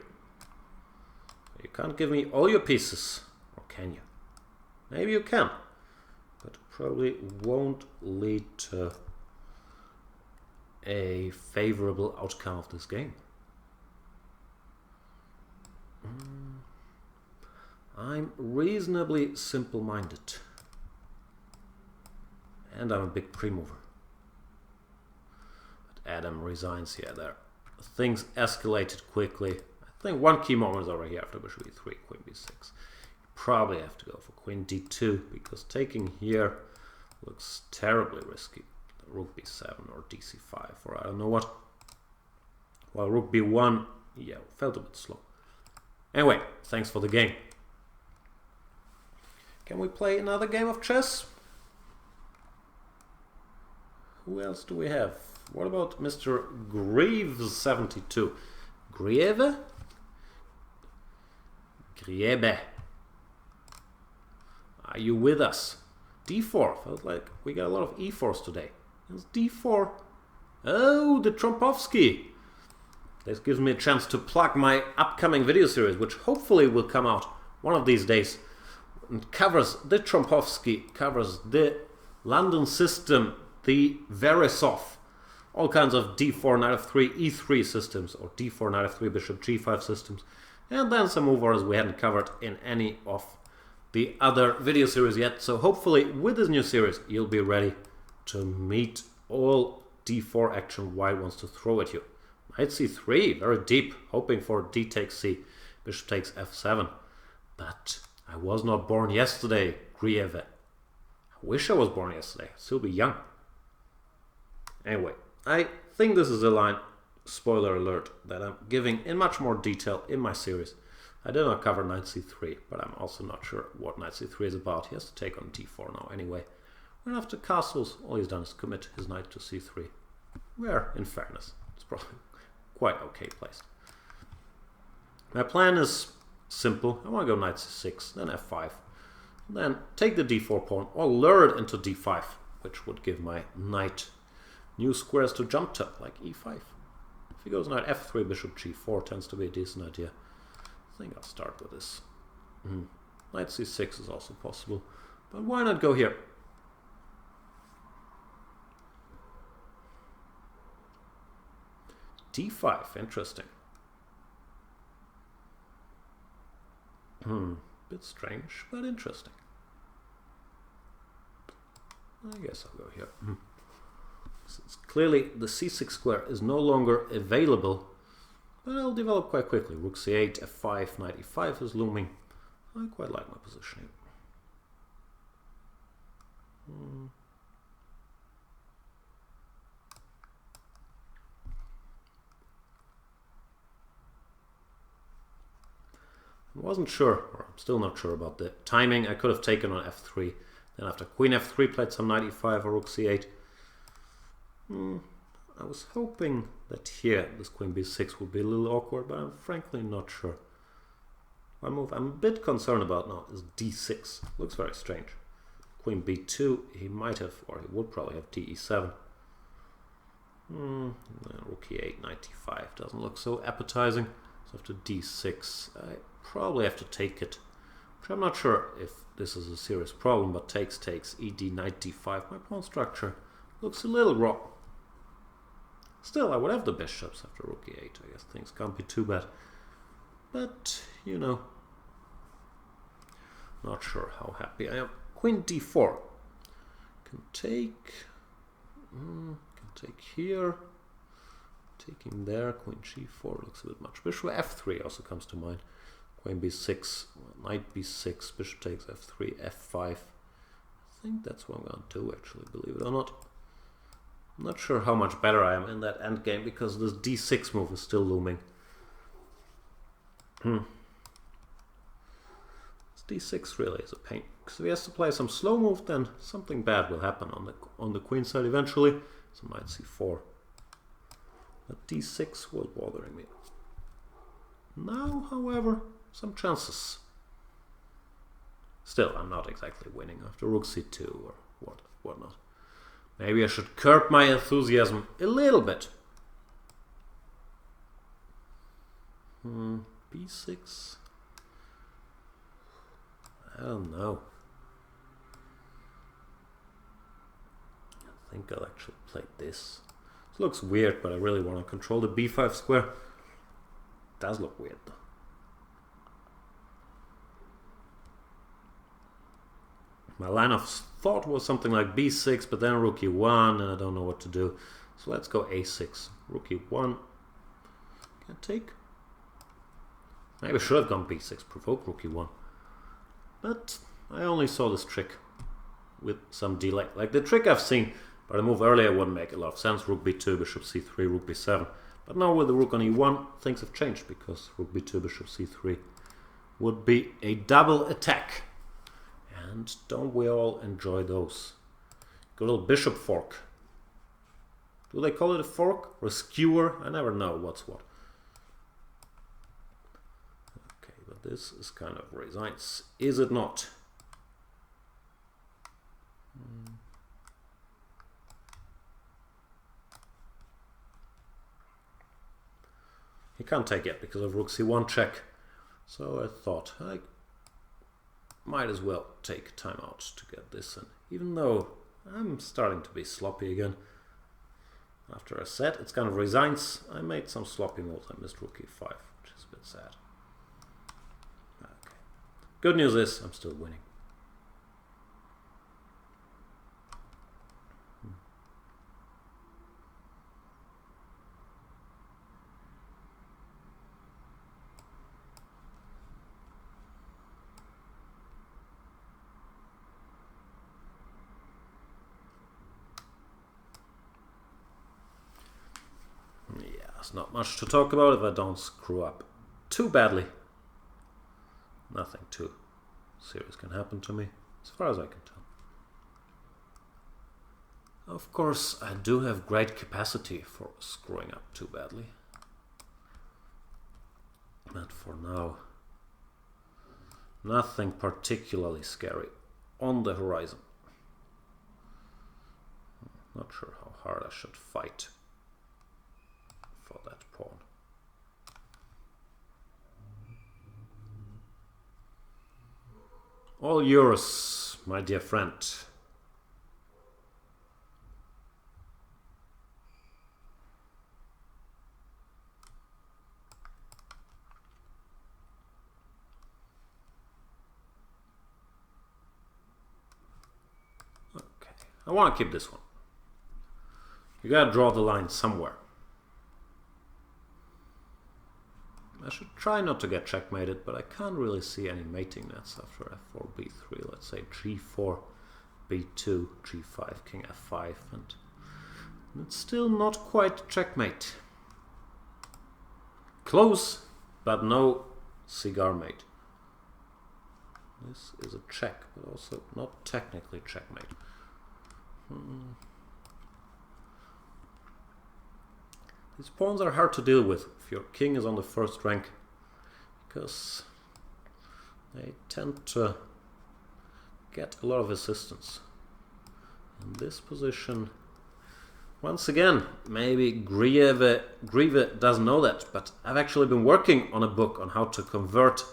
You can't give me all your pieces, or can you? Maybe you can, but it probably won't lead to a favorable outcome of this game. I'm reasonably simple-minded, and I'm a big pre-mover. But Adam resigns here. There, things escalated quickly. I think one key moment is over here after bishop e3, queen b6. You probably have to go for queen d2 because taking here looks terribly risky. Rook b7 or dc5 or I don't know what. While rook b1, yeah, felt a bit slow. Anyway, thanks for the game. Can we play another game of chess? Who else do we have? What about Mr. Greaves72? Grieve? Griebe. Are you with us? d4. Felt like we got a lot of e4s today. It's d4. Oh, the Trompovsky. This gives me a chance to plug my upcoming video series, which hopefully will come out one of these days. It covers the Trompovsky, covers the London system, the Veresov, all kinds of d4, knight f3, e3 systems, or d4, knight f3, bishop g5 systems, and then some overs we hadn't covered in any of the other video series yet. So hopefully with this new series you'll be ready to meet all d4 action White wants to throw at you. Knight c3, very deep, hoping for d takes c, bishop takes f7. But I was not born yesterday, Grieve. I wish I was born yesterday, I'd still be young. Anyway, I think this is a line, spoiler alert, that I'm giving in much more detail in my series. I did not cover knight c3, but I'm also not sure what knight c3 is about. He has to take on d4 now anyway. When after castles, all he's done is commit his knight to c3, where, in fairness, it's probably quite okay placed. My plan is simple. I want to go knight c6, then f5, then take the d4 pawn or lure it into d5, which would give my knight new squares to jump to, like e5. If he goes knight f3, bishop g4 tends to be a decent idea. I think I'll start with this. Knight c6 is also possible, but why not go here? d5, interesting. Bit strange, but interesting. I guess I'll go here. Since clearly the c6 square is no longer available, but I'll develop quite quickly. Rook c8, f5, knight e5 is looming. I quite like my positioning. I wasn't sure, or I'm still not sure about the timing. I could have taken on f3, then after queen f3 played some knight e5 or rook c8. I was hoping that here this queen b6 would be a little awkward, but I'm frankly not sure. One move I'm a bit concerned about now is d6. Looks very strange. Queen b2, he might have, or he would probably have de7. Rook e8, knight e5 doesn't look so appetizing. So after d6, I probably have to take it. Which I'm not sure if this is a serious problem, but takes, ed, knight d5. My pawn structure looks a little raw. Still, I would have the bishops after rook e8. I guess things can't be too bad. But, you know, not sure how happy I am. Queen d4. Can take here. Taking there, queen g4 looks a bit much. Bishop f3 also comes to mind. Queen b6, knight b6, bishop takes f3, f5. I think that's what I'm going to do, actually, believe it or not. I'm not sure how much better I am in that endgame because this d6 move is still looming. This d6 really is a pain. Because if he has to play some slow move, then something bad will happen on the queen side eventually. So knight c4. But d6 was bothering me. Now, however, some chances. Still, I'm not exactly winning after rook c2 or whatnot. Maybe I should curb my enthusiasm a little bit. b6. I don't know. I think I'll actually play this. This looks weird, but I really want to control the b5 square. It does look weird though. My line of thought was something like b6, but then rook e1, and I don't know what to do. So let's go a6. Rook e1. Can I take? Maybe I should have gone b6, provoke rook e1. But I only saw this trick with some delay. Like the trick I've seen, but a move earlier wouldn't make a lot of sense. Rook b2, bishop c3, rook b7. But now with the rook on e1, things have changed because rook b2, bishop c3 would be a double attack. And don't we all enjoy those? Good old bishop fork. Do they call it a fork or a skewer? I never know what's what. Okay, but this is kind of resigns, is it not? He can't take it because of rook c1 check. So I thought I might as well take time out to get this in. Even though I'm starting to be sloppy again. After a set, it's kind of resigns. I made some sloppy moves. I missed rook e5, which is a bit sad. Okay. Good news is I'm still winning. There's not much to talk about if I don't screw up too badly. Nothing too serious can happen to me, as far as I can tell. Of course, I do have great capacity for screwing up too badly. But for now, nothing particularly scary on the horizon. Not sure how hard I should fight for that pawn. All yours, my dear friend. Okay, I want to keep this one. You gotta draw the line somewhere. I should try not to get checkmated, but I can't really see any mating nets after f4, b3. Let's say g4, b2, g5, king f5, and it's still not quite checkmate. Close, but no cigar mate. This is a check, but also not technically checkmate. These pawns are hard to deal with if your king is on the first rank, because they tend to get a lot of assistance. In this position, once again, maybe Grieve doesn't know that, but I've actually been working on a book on how to convert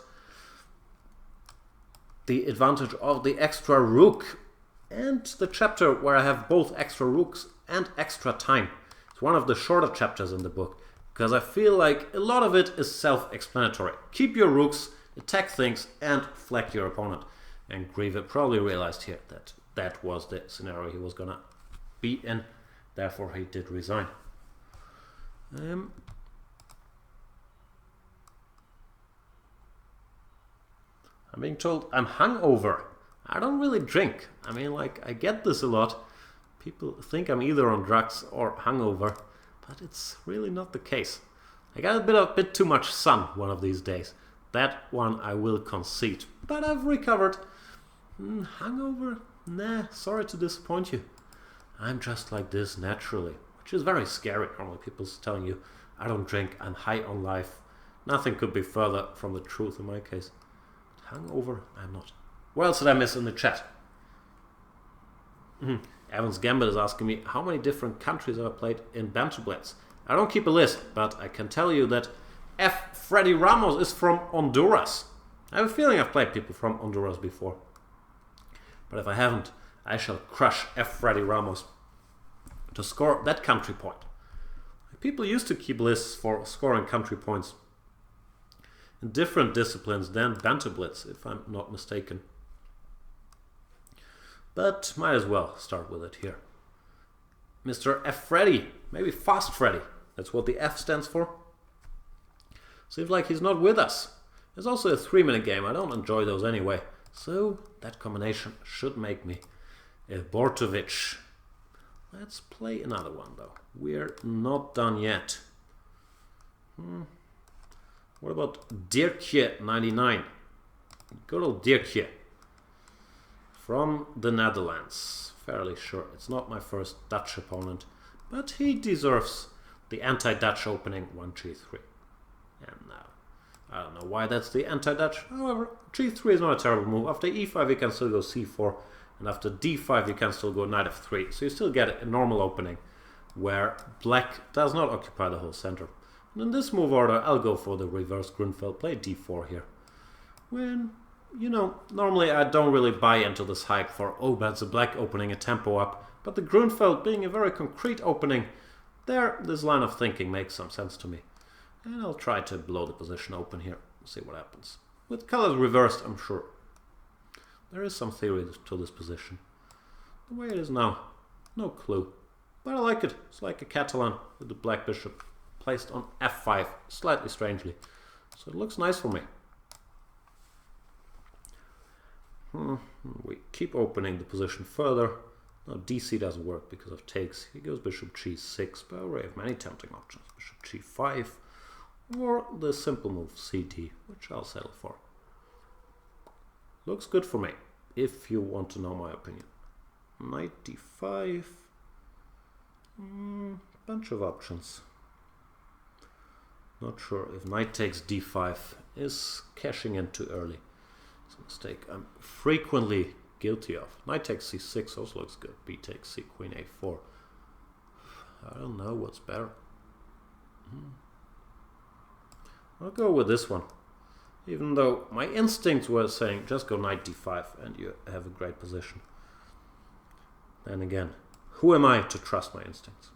the advantage of the extra rook, and the chapter where I have both extra rooks and extra time. One of the shorter chapters in the book, because I feel like a lot of it is self-explanatory. Keep your rooks, attack things, and flank your opponent. And Grieve probably realized here that that was the scenario he was gonna be in, therefore he did resign. I'm being told I'm hungover. I don't really drink. I mean, like, I get this a lot. People think I'm either on drugs or hungover, but it's really not the case. I got a bit too much sun one of these days. That one I will concede. But I've recovered. Hungover? Nah, sorry to disappoint you. I'm just like this naturally, which is very scary. Normally people's telling you, I don't drink, I'm high on life. Nothing could be further from the truth in my case. But hungover, I'm not. What else did I miss in the chat? Evans Gambit is asking me how many different countries have I played in Banter Blitz. I don't keep a list, but I can tell you that F. Freddy Ramos is from Honduras. I have a feeling I've played people from Honduras before. But if I haven't, I shall crush F. Freddy Ramos to score that country point. People used to keep lists for scoring country points in different disciplines than Banter Blitz, if I'm not mistaken. But might as well start with it here. Mr. F. Freddy, maybe Fast Freddy. That's what the F stands for. Seems like he's not with us. There's also a 3-minute game. I don't enjoy those anyway. So that combination should make me a Bortovic. Let's play another one though. We're not done yet. What about Dirkje 99? Good old Dirkje. From the Netherlands. Fairly sure. It's not my first Dutch opponent. But he deserves the anti-Dutch opening 1-G3. And now, I don't know why that's the anti-Dutch. However, G3 is not a terrible move. After E5 you can still go C4. And after D5 you can still go Knight F3. So you still get a normal opening where black does not occupy the whole center. And in this move order I'll go for the reverse Grunfeld. Play D4 here. When, you know, normally I don't really buy into this hype for, oh, that's a black opening a tempo up. But the Grunfeld being a very concrete opening, there, this line of thinking makes some sense to me. And I'll try to blow the position open here. See what happens. With colors reversed, I'm sure there is some theory to this position. The way it is now, no clue. But I like it. It's like a Catalan with the black bishop placed on F5, slightly strangely. So it looks nice for me. We keep opening the position further. Now DC doesn't work because of takes. He goes bishop G6, but we have many tempting options. Bishop G5, or the simple move CD, which I'll settle for. Looks good for me, if you want to know my opinion. Knight D5. Bunch of options. Not sure if knight takes D5 is cashing in too early. It's a mistake I'm frequently guilty of. Knight takes C6 also looks good. B takes C, Queen A4. I don't know what's better. I'll go with this one. Even though my instincts were saying just go Knight D5 and you have a great position. Then again, who am I to trust my instincts?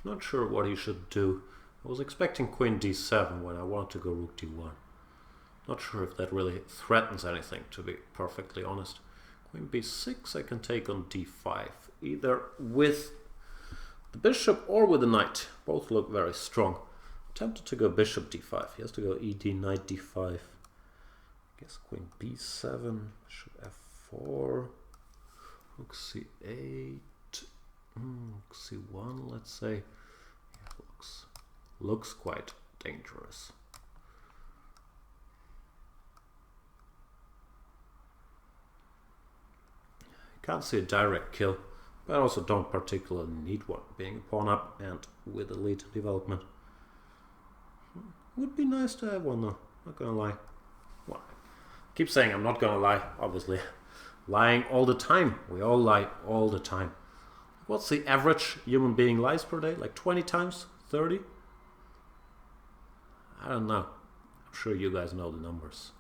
Not sure what he should do. I was expecting Queen D7 when I wanted to go Rook D1. Not sure if that really threatens anything, to be perfectly honest. Queen B6 I can take on D5, either with the bishop or with the knight. Both look very strong. I'm tempted to go bishop D5. He has to go ED, knight D5. I guess Queen B7, bishop F4, Rook C8, Rook C1, let's say. Yeah, looks quite dangerous. Can't see a direct kill, but I also don't particularly need one, being a pawn up and with a lead development. Would be nice to have one though, not gonna lie. Well, I keep saying I'm not gonna lie, obviously. Lying all the time. We all lie all the time. What's the average human being lies per day? Like 20 times? 30? I don't know. I'm sure you guys know the numbers.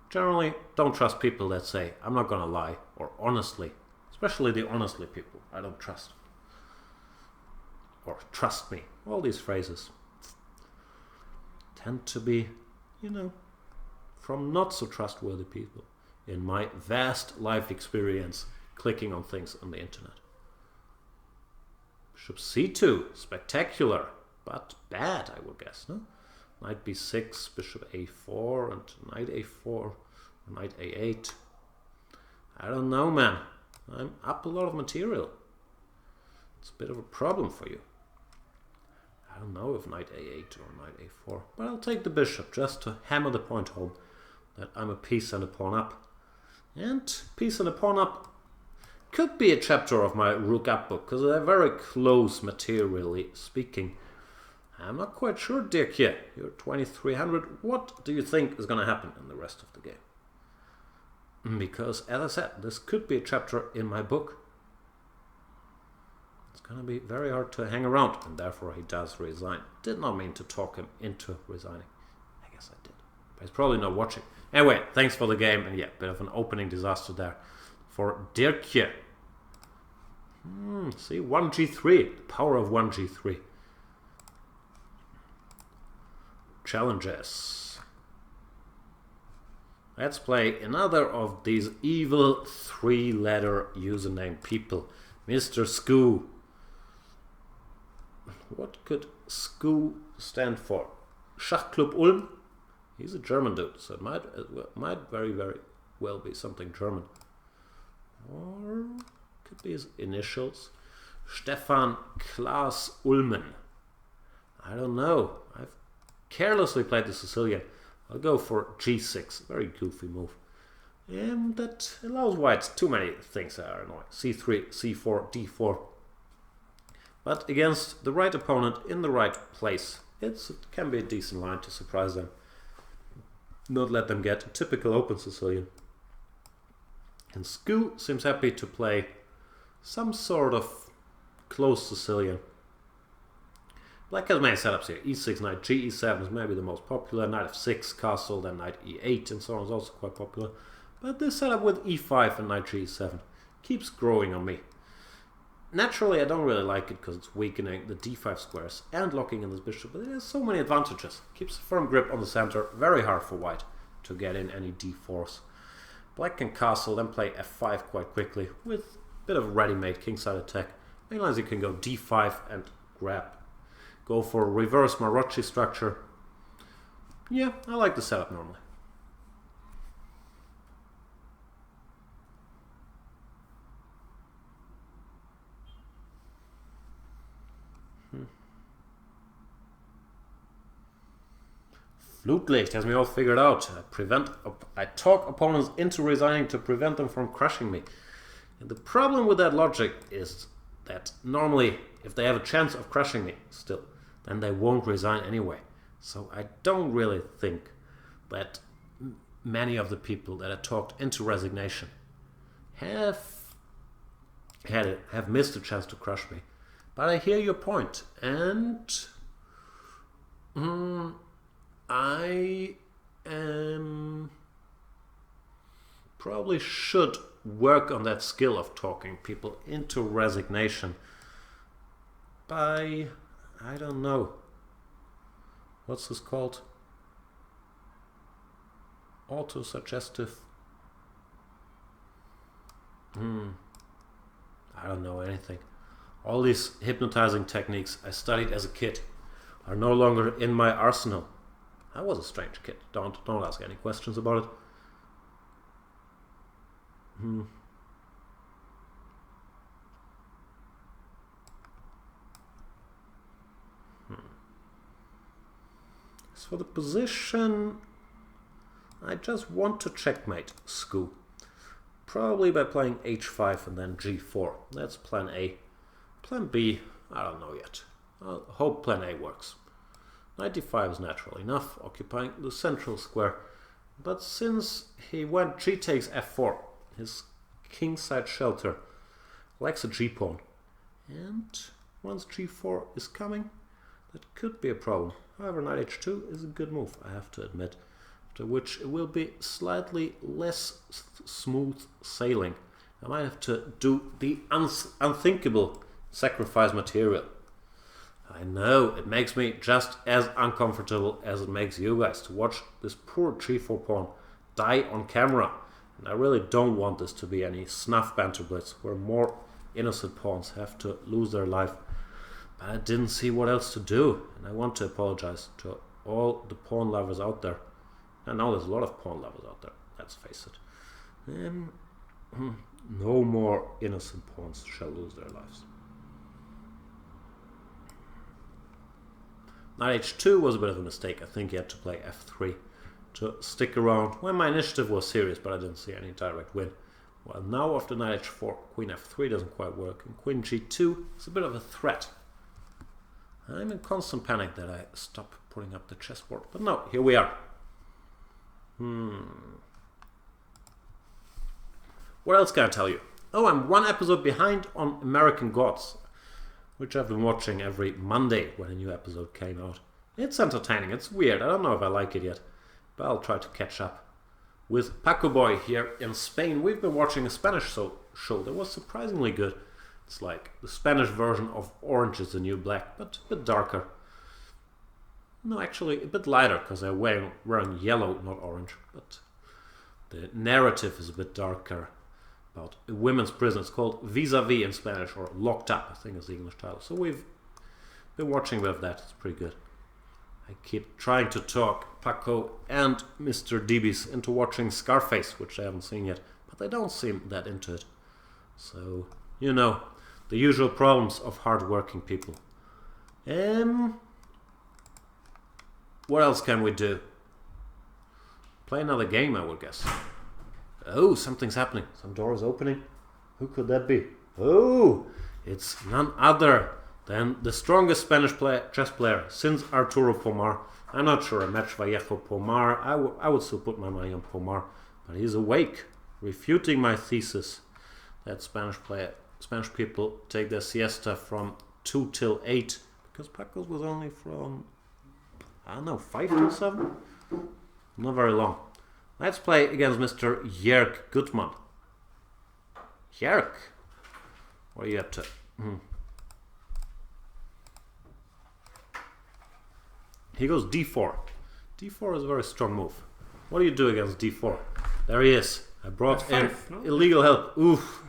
Generally, don't trust people that say, I'm not gonna lie, or honestly. Especially the honestly people, I don't trust. or trust me. All these phrases tend to be, from not so trustworthy people in my vast life experience clicking on things on the internet. Bishop c2, spectacular, but bad, I would guess, no? Knight b6, bishop a4, and knight a4, or knight a8. I don't know, man. I'm up a lot of material. It's a bit of a problem for you. I don't know if knight a8 or knight a4, but I'll take the bishop just to hammer the point home that I'm a piece and a pawn up. And piece and a pawn up could be a chapter of my rook up book, because they're very close materially speaking. I'm not quite sure, dear kid. You're 2300. What do you think is going to happen in the rest of the game? Because, as I said, this could be a chapter in my book. It's going to be very hard to hang around, and therefore he does resign. Did not mean to talk him into resigning. I guess I did. But he's probably not watching. Anyway, thanks for the game, and yeah, bit of an opening disaster there for Dirkje. See, 1g3, the power of 1g3. Challenges. Let's play another of these evil three-letter username people. Mr. Skoo. What could Skoo stand for? Schachclub Ulm? He's a German dude, so it might very, very well be something German. Or could be his initials. Stefan Klaas Ulmen. I don't know. I've carelessly played the Sicilian. I'll go for g6. Very goofy move. And that allows white too many things that are annoying. c3, c4, d4. But against the right opponent in the right place, it can be a decent line to surprise them. Not let them get a typical open Sicilian. And Skoo seems happy to play some sort of close Sicilian. Black has many setups here. e6, knight g, e7 is maybe the most popular. Knight f6, castle, then knight e8 and so on is also quite popular. But this setup with e5 and knight g, e7 keeps growing on me. Naturally, I don't really like it because it's weakening the d5 squares and locking in this bishop, but it has so many advantages. Keeps a firm grip on the center, very hard for white to get in any d4s. Black can castle, then play f5 quite quickly with a bit of ready-made kingside attack. Meanwhile, you can go d5 and go for a reverse Marocci structure. Yeah, I like the setup normally. Flutlicht has me all figured out. I talk opponents into resigning to prevent them from crushing me. And the problem with that logic is that normally, if they have a chance of crushing me still, then they won't resign anyway. So I don't really think that many of the people that I talked into resignation have missed a chance to crush me. But I hear your point, and I probably should work on that skill of talking people into resignation by, I don't know, what's this called? Autosuggestive. I don't know anything. All these hypnotizing techniques I studied as a kid are no longer in my arsenal. I was a strange kid. Don't ask any questions about it. As for the position, I just want to checkmate Skoo. Probably by playing h5 and then g4. That's plan A. Plan B, I don't know yet. I hope plan A works. Knight d5 is natural enough, occupying the central square. But since he went g takes f4, his kingside shelter lacks a g-pawn. And once g4 is coming, that could be a problem. However, knight h2 is a good move, I have to admit. After which it will be slightly less smooth sailing. I might have to do the unthinkable, sacrifice material. I know, it makes me just as uncomfortable as it makes you guys to watch this poor g4 pawn die on camera. And I really don't want this to be any snuff Banter Blitz where more innocent pawns have to lose their life. But I didn't see what else to do, and I want to apologize to all the pawn lovers out there. I know there's a lot of pawn lovers out there, let's face it. No more innocent pawns shall lose their lives. Knight h2 was a bit of a mistake. I think he had to play f3 to stick around when my initiative was serious, but I didn't see any direct win. Well, now after knight h4, queen f3 doesn't quite work, and queen g2 is a bit of a threat. I'm in constant panic that I stop putting up the chessboard, but no, here we are. What else can I tell you? Oh, I'm one episode behind on American Gods, which I've been watching every Monday when a new episode came out. It's entertaining, it's weird, I don't know if I like it yet, but I'll try to catch up. With Paco Boy here in Spain, we've been watching a Spanish show that was surprisingly good. It's like the Spanish version of Orange is the New Black, but a bit darker. No, actually a bit lighter, because they're wearing yellow, not orange, but the narrative is a bit darker. About a women's prison. It's called Vis-a-Vis in Spanish, or Locked Up, I think is the English title. So we've been watching a bit of that. It's pretty good. I keep trying to talk Paco and Mr. DBs into watching Scarface, which they haven't seen yet, but they don't seem that into it. So, you know, the usual problems of hard-working people. What else can we do? Play another game, I would guess. Oh, something's happening. Some door is opening. Who could that be? Oh, it's none other than the strongest Spanish chess player since Arturo Pomar. I'm not sure. I match Vallejo Pomar. I would still put my money on Pomar, but he's awake, refuting my thesis that Spanish people take their siesta from 2 till 8, because Paco's was only from, I don't know, 5 till 7? Not very long. Let's play against Mr. J Goodman. Jerk, what are you up to? He goes d4. d4 is a very strong move. What do you do against d4? There he is. I brought in illegal help. Oof.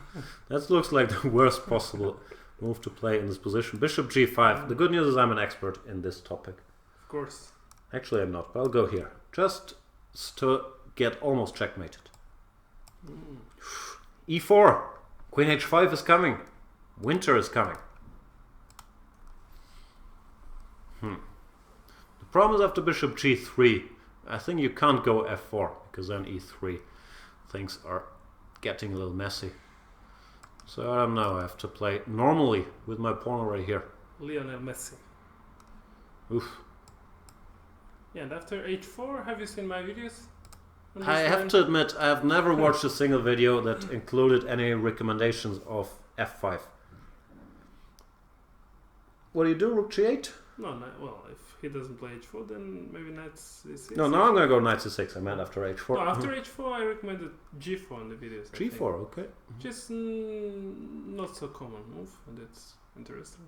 That looks like the worst possible move to play in this position. Bishop g5. The good news is I'm an expert in this topic.
Of course.
Actually, I'm not, but I'll go here. Just to get almost checkmated. e4. Queen h5 is coming. Winter is coming. The problem is after bishop g3, I think you can't go f4, because then e3. Things are getting a little messy. So I don't know, I have to play normally with my pawn already here.
Lionel Messi.
Oof.
Yeah, and after h4, have you seen my videos?
I have to admit, I have never watched a single video that included any recommendations of f5. What do you do, rook g8?
No, well, if he doesn't play h4, then maybe knight c6.
No, now I'm going to go knight c6. I meant after h4.
No, after h4, I recommended g4 in the videos.
g4, okay.
Just not so common move, and it's interesting.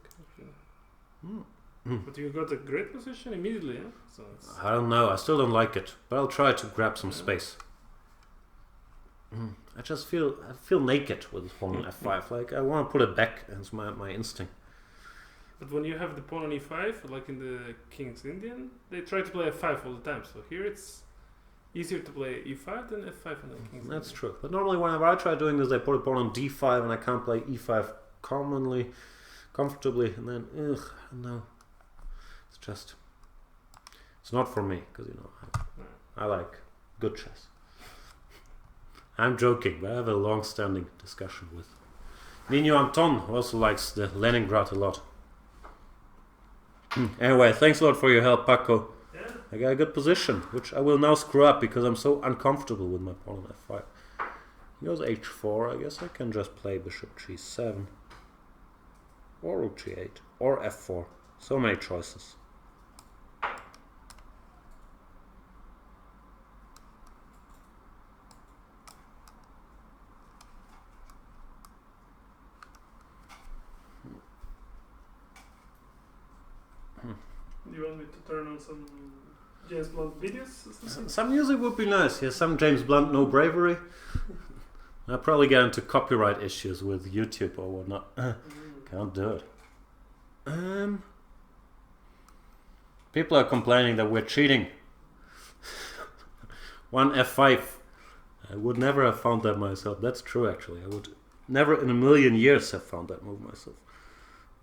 But you got a great position immediately, yeah? So
I don't know, I still don't like it, but I'll try to grab some space. I just feel naked with this pawn on f5. Like, I want to put it back, and it's my instinct.
But when you have the pawn on e5, like in the King's Indian, they try to play f5 all the time. So here it's easier to play e5 than f5 in the King's
That's
Indian.
true. But normally whenever I try doing this, they put a pawn on d5 and I can't play e5 comfortably. And then, no. It's just, it's not for me. Because, you know, I like good chess. I'm joking, but I have a long-standing discussion with Nino Anton, who also likes the Leningrad a lot. Anyway, thanks a lot for your help, Paco.
Yeah.
I got a good position, which I will now screw up because I'm so uncomfortable with my pawn on f5. He goes h4, I guess I can just play bishop g7. Or rook g8, or f4. So many choices.
Do you want me to turn on some James Blunt videos or something?
Some music would be nice. Yeah, some James Blunt, No Bravery. I'll probably get into copyright issues with YouTube or whatnot. Can't do it. People are complaining that we're cheating. One F5. I would never have found that myself. That's true, actually. I would never in a million years have found that move myself.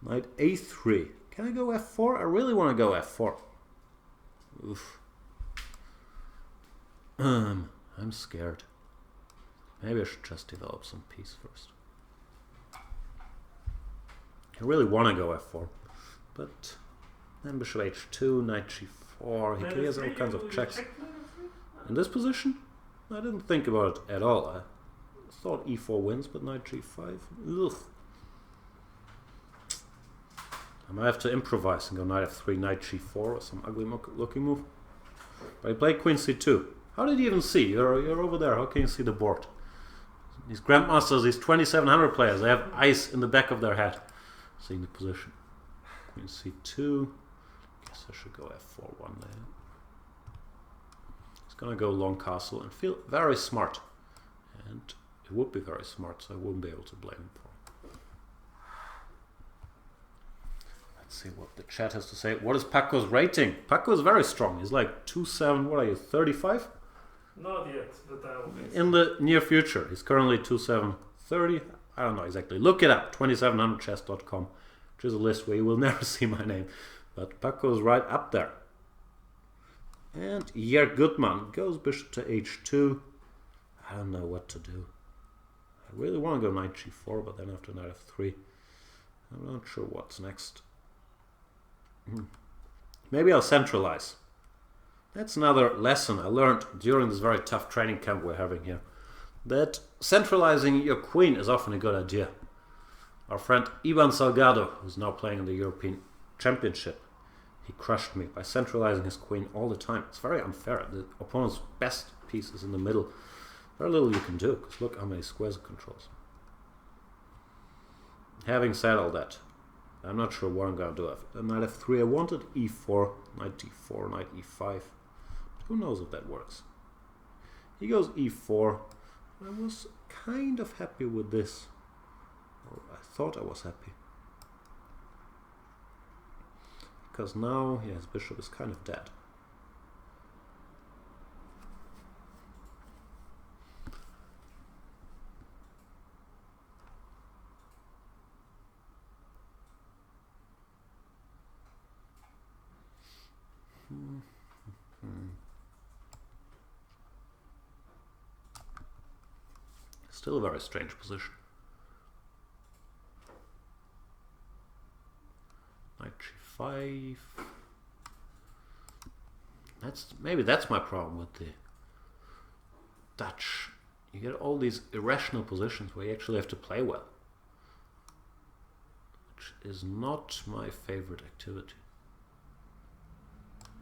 Knight A3. Can I go F4? I really want to go F4. Oof. I'm scared. Maybe I should just develop some peace first. I really want to go F4, but then Bishop H2, Knight G4. He has all kinds of checks. In this position, I didn't think about it at all. I thought E4 wins, but Knight G5. Ugh. I might have to improvise and go Knight F3, Knight G4, or some ugly looking move. But I played Queen C2. How did you even see? You're over there. How can you see the board? These grandmasters, these 2700 players, they have ice in the back of their head. Seeing the position. Queen C2. Guess I should go F4 one day. He's gonna go long castle and feel very smart. And it would be very smart, so I wouldn't be able to blame him for it. Let's see what the chat has to say. What is Paco's rating? Paco is very strong. He's like 2.7, what are you, 35?
Not yet, but I will be.
In the near future. He's currently 2.730. I don't know exactly. Look it up, 2700chess.com, which is a list where you will never see my name. But Paco is right up there. And J Goodman goes bishop to H2. I don't know what to do. I really want to go Knight G4, but then after Knight F3, I'm not sure what's next. Maybe I'll centralize. That's another lesson I learned during this very tough training camp we're having here. That centralizing your queen is often a good idea. Our friend Ivan Salgado, who's now playing in the European Championship, he crushed me by centralizing his queen all the time. It's very unfair. The opponent's best piece is in the middle. Very little you can do, because look how many squares it controls. Having said all that, I'm not sure what I'm going to do. Knight F3, I wanted E4, Knight D4, Knight E5. But who knows if that works. He goes E4. I was kind of happy with this. Or I thought I was happy. Because now, yeah, his bishop is kind of dead. Still a very strange position. Knight G5. Maybe that's my problem with the Dutch. You get all these irrational positions where you actually have to play well, which is not my favorite activity.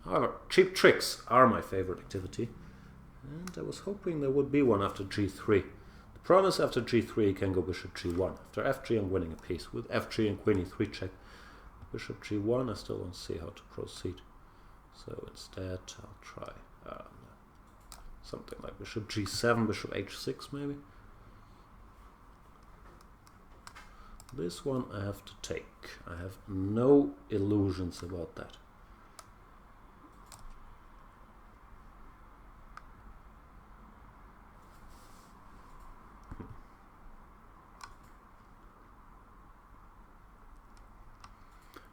However, cheap tricks are my favorite activity, and I was hoping there would be one after G3. The problem is after G3 you can go Bishop G1. After Fg I'm winning a piece. With Fg and Queen E3 check, Bishop G1 I still don't see how to proceed. So instead I'll try something like Bishop G7, Bishop H6 maybe. This one I have to take. I have no illusions about that.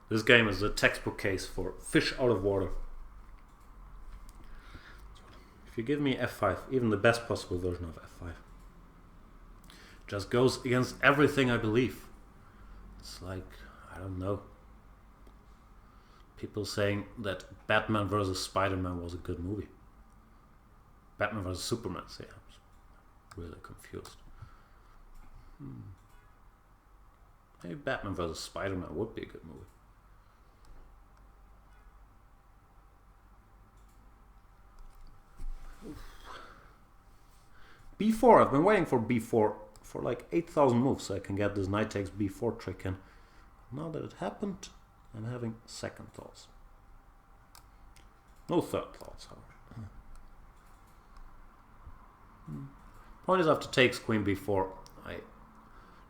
This game is a textbook case for fish out of water. If you give me F5, even the best possible version of F5, just goes against everything I believe. It's like, I don't know, people saying that Batman vs. Spider-Man was a good movie. Batman vs. Superman, say, I'm really confused. Maybe Batman vs. Spider-Man would be a good movie. B4, I've been waiting for B4 for like 8,000 moves so I can get this knight takes B4 trick in. Now that it happened, I'm having second thoughts. No third thoughts, however. Point is after takes queen b4, I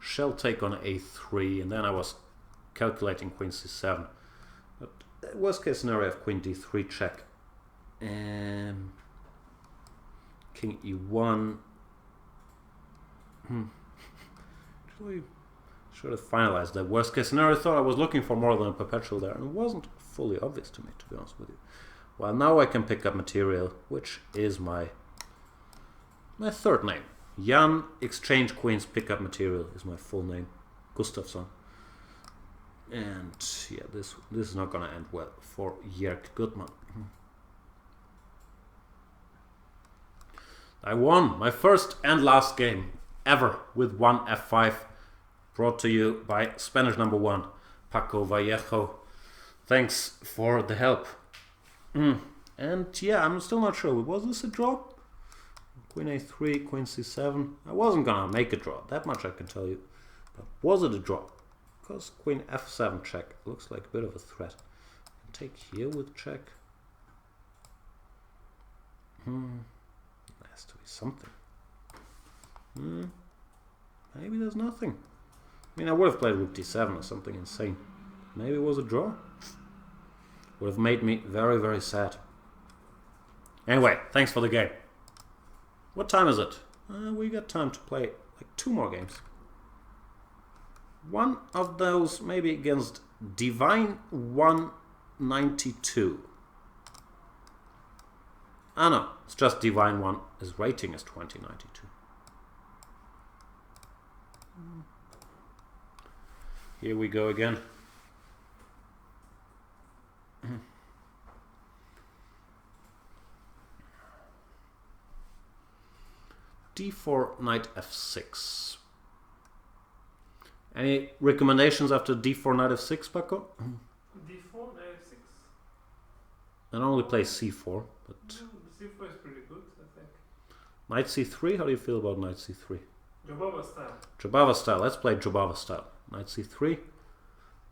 shall take on a3, and then I was calculating queen c7. But worst case scenario of queen d3 check. And king e1. Should have finalized that worst case scenario. I thought I was looking for more than a perpetual there, and it wasn't fully obvious to me, to be honest with you. Well, now I can pick up material, which is my third name. Jan Exchange Queens Pick Up Material is my full name. Gustafsson. And yeah, this is not gonna end well for J Goodman. I won my first and last game ever with one f5, brought to you by Spanish number 1, Paco Vallejo. Thanks for the help. And yeah, I'm still not sure. Was this a draw? Queen a3, queen c7. I wasn't gonna make a draw, that much I can tell you. But was it a draw? Because queen f7 check looks like a bit of a threat. Take here with check. There has to be something. Maybe there's nothing. I mean, I would have played rook d7 or something insane. Maybe it was a draw. Would have made me very, very sad. Anyway, thanks for the game. What time is it? We got time to play like 2 more games. One of those maybe against Divine 192. Ah no, it's just Divine 1. His rating is 2092. Here we go again. d4, knight f6. Any recommendations after d4, knight f6, Paco?
d4, knight f6.
I normally play c4, but
c4 is pretty good, I think.
Knight c3. How do you feel about knight c3?
Jobava style.
Jobava style. Let's play Jobava style. Knight c3,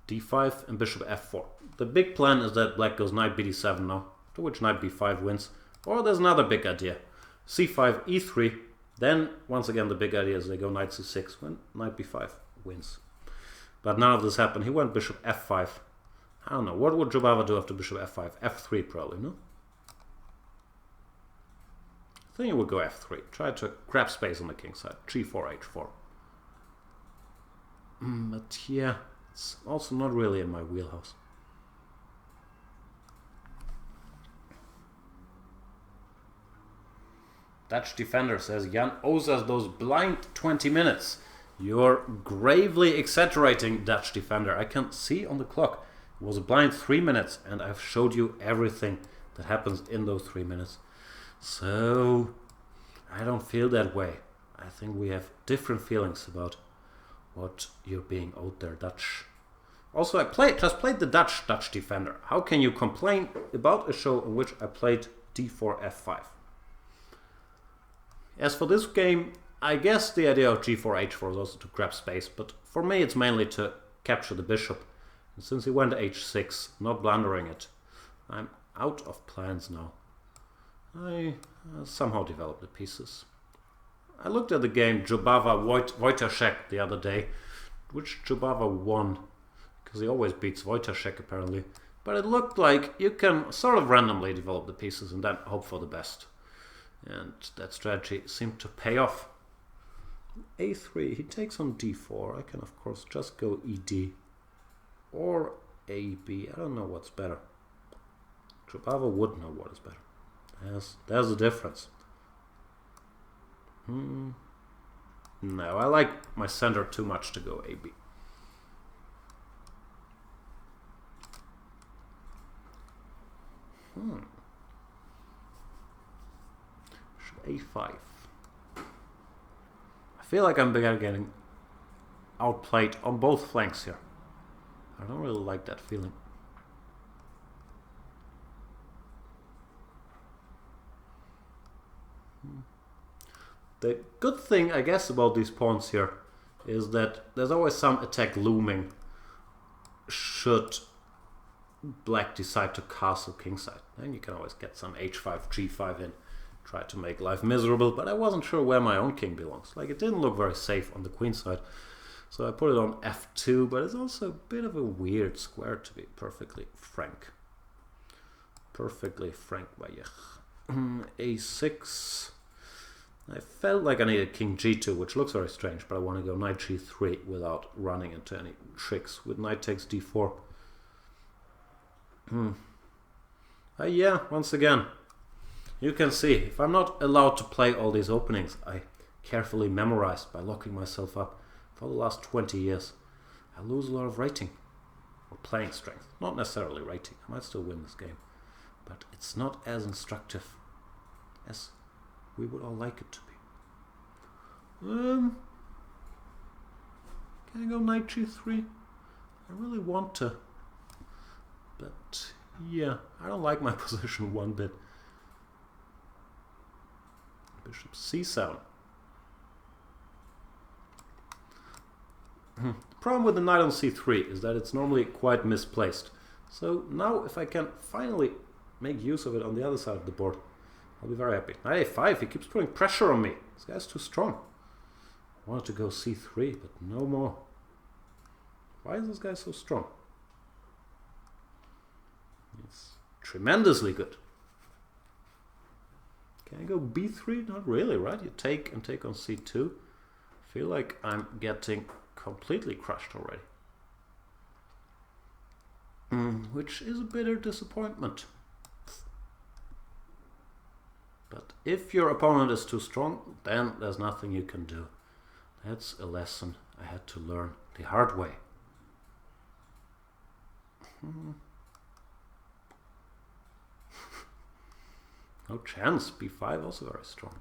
d5, and bishop f4. The big plan is that black goes knight bd7 now, to which knight b5 wins. Or there's another big idea. c5, e3. Then, once again, the big idea is they go knight c6 when knight b5 wins. But none of this happened. He went bishop f5. I don't know. What would Jobava do after bishop f5? f3 probably, no? I think he would go f3. Try to grab space on the king side. g4, h4. But yeah, it's also not really in my wheelhouse. Dutch Defender says, Jan owes us those blind 20 minutes. You're gravely exaggerating, Dutch Defender. I can see on the clock. It was a blind 3 minutes, and I've showed you everything that happens in those 3 minutes. So, I don't feel that way. I think we have different feelings about what you're being owed there, Dutch. Also, I just played the Dutch Defender. How can you complain about a show in which I played d4, f5? As for this game, I guess the idea of g4, h4 is also to grab space, but for me it's mainly to capture the bishop. And since he went h6, not blundering it, I'm out of plans now. I somehow developed the pieces. I looked at the game Jobava Wojtaszek the other day, which Jobava won, because he always beats Wojtaszek apparently. But it looked like you can sort of randomly develop the pieces and then hope for the best. And that strategy seemed to pay off. a3, he takes on d4. I can of course just go ed or ab. I don't know what's better. Jobava would know what is better. There's the difference. No, I like my center too much to go ab. a5. I feel like I'm getting outplayed on both flanks here. I don't really like that feeling. The good thing, I guess, about these pawns here is that there's always some attack looming should black decide to castle kingside. Then you can always get some h5, g5 in, try to make life miserable, but I wasn't sure where my own king belongs. Like, it didn't look very safe on the queen side, so I put it on f2, but it's also a bit of a weird square, to be perfectly frank. Perfectly frank, a6. I felt like I needed king g2, which looks very strange, but I want to go knight g3 without running into any tricks with knight takes d4. Yeah, once again, you can see, if I'm not allowed to play all these openings I carefully memorized by locking myself up for the last 20 years, I lose a lot of rating, or playing strength. Not necessarily rating, I might still win this game, but it's not as instructive as we would all like it to be. Can I go knight g3? I really want to, but yeah, I don't like my position one bit. Bishop c7. The problem with the knight on c3 is that it's normally quite misplaced. So now if I can finally make use of it on the other side of the board, I'll be very happy. Knight a5, he keeps putting pressure on me. This guy's too strong. I wanted to go c3, but no more. Why is this guy so strong? It's tremendously good. Can I go b3? Not really, right? You take and take on c2. I feel like I'm getting completely crushed already. Which is a bitter disappointment. But if your opponent is too strong, then there's nothing you can do. That's a lesson I had to learn the hard way. No chance. b5 also very strong.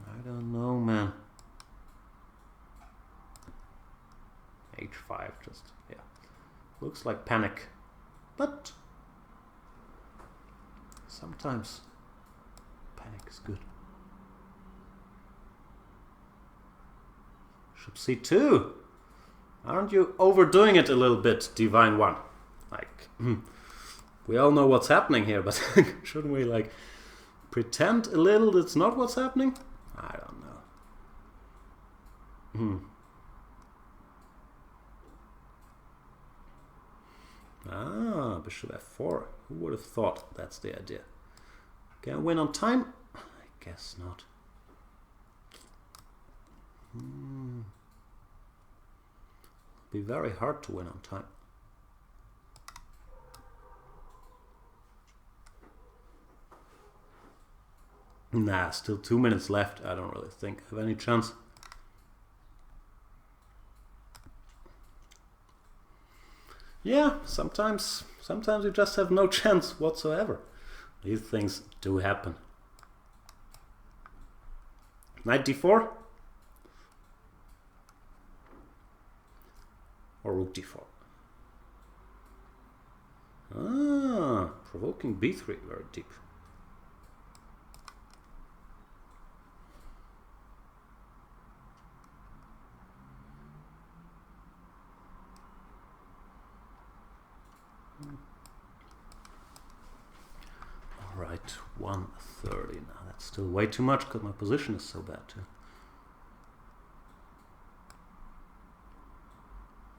I don't know, man. h5 just, yeah. Looks like panic. But sometimes panic is good. Bishop c2. Aren't you overdoing it a little bit, Divine One? Like, we all know what's happening here, but shouldn't we, like, pretend a little that's not what's happening? I don't know. Ah, bishop f4. Who would have thought that's the idea? Can I win on time? I guess not. Be very hard to win on time. Nah, still 2 minutes left. I don't really think I have any chance. Yeah, sometimes you just have no chance whatsoever. These things do happen. Knight d4? Or rook d4? Ah, provoking b3, very deep. Alright, 130 now. That's still way too much because my position is so bad too.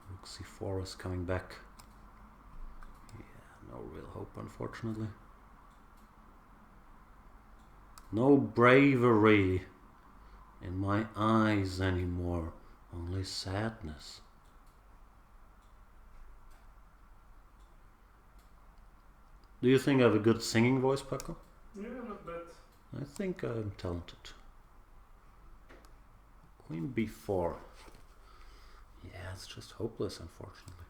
Rook c4 is coming back. Yeah, no real hope, unfortunately. No bravery in my eyes anymore, only sadness. Do you think I have a good singing voice, Paco?
Yeah, not bad.
I think I'm talented. Queen b4. Yeah, it's just hopeless, unfortunately.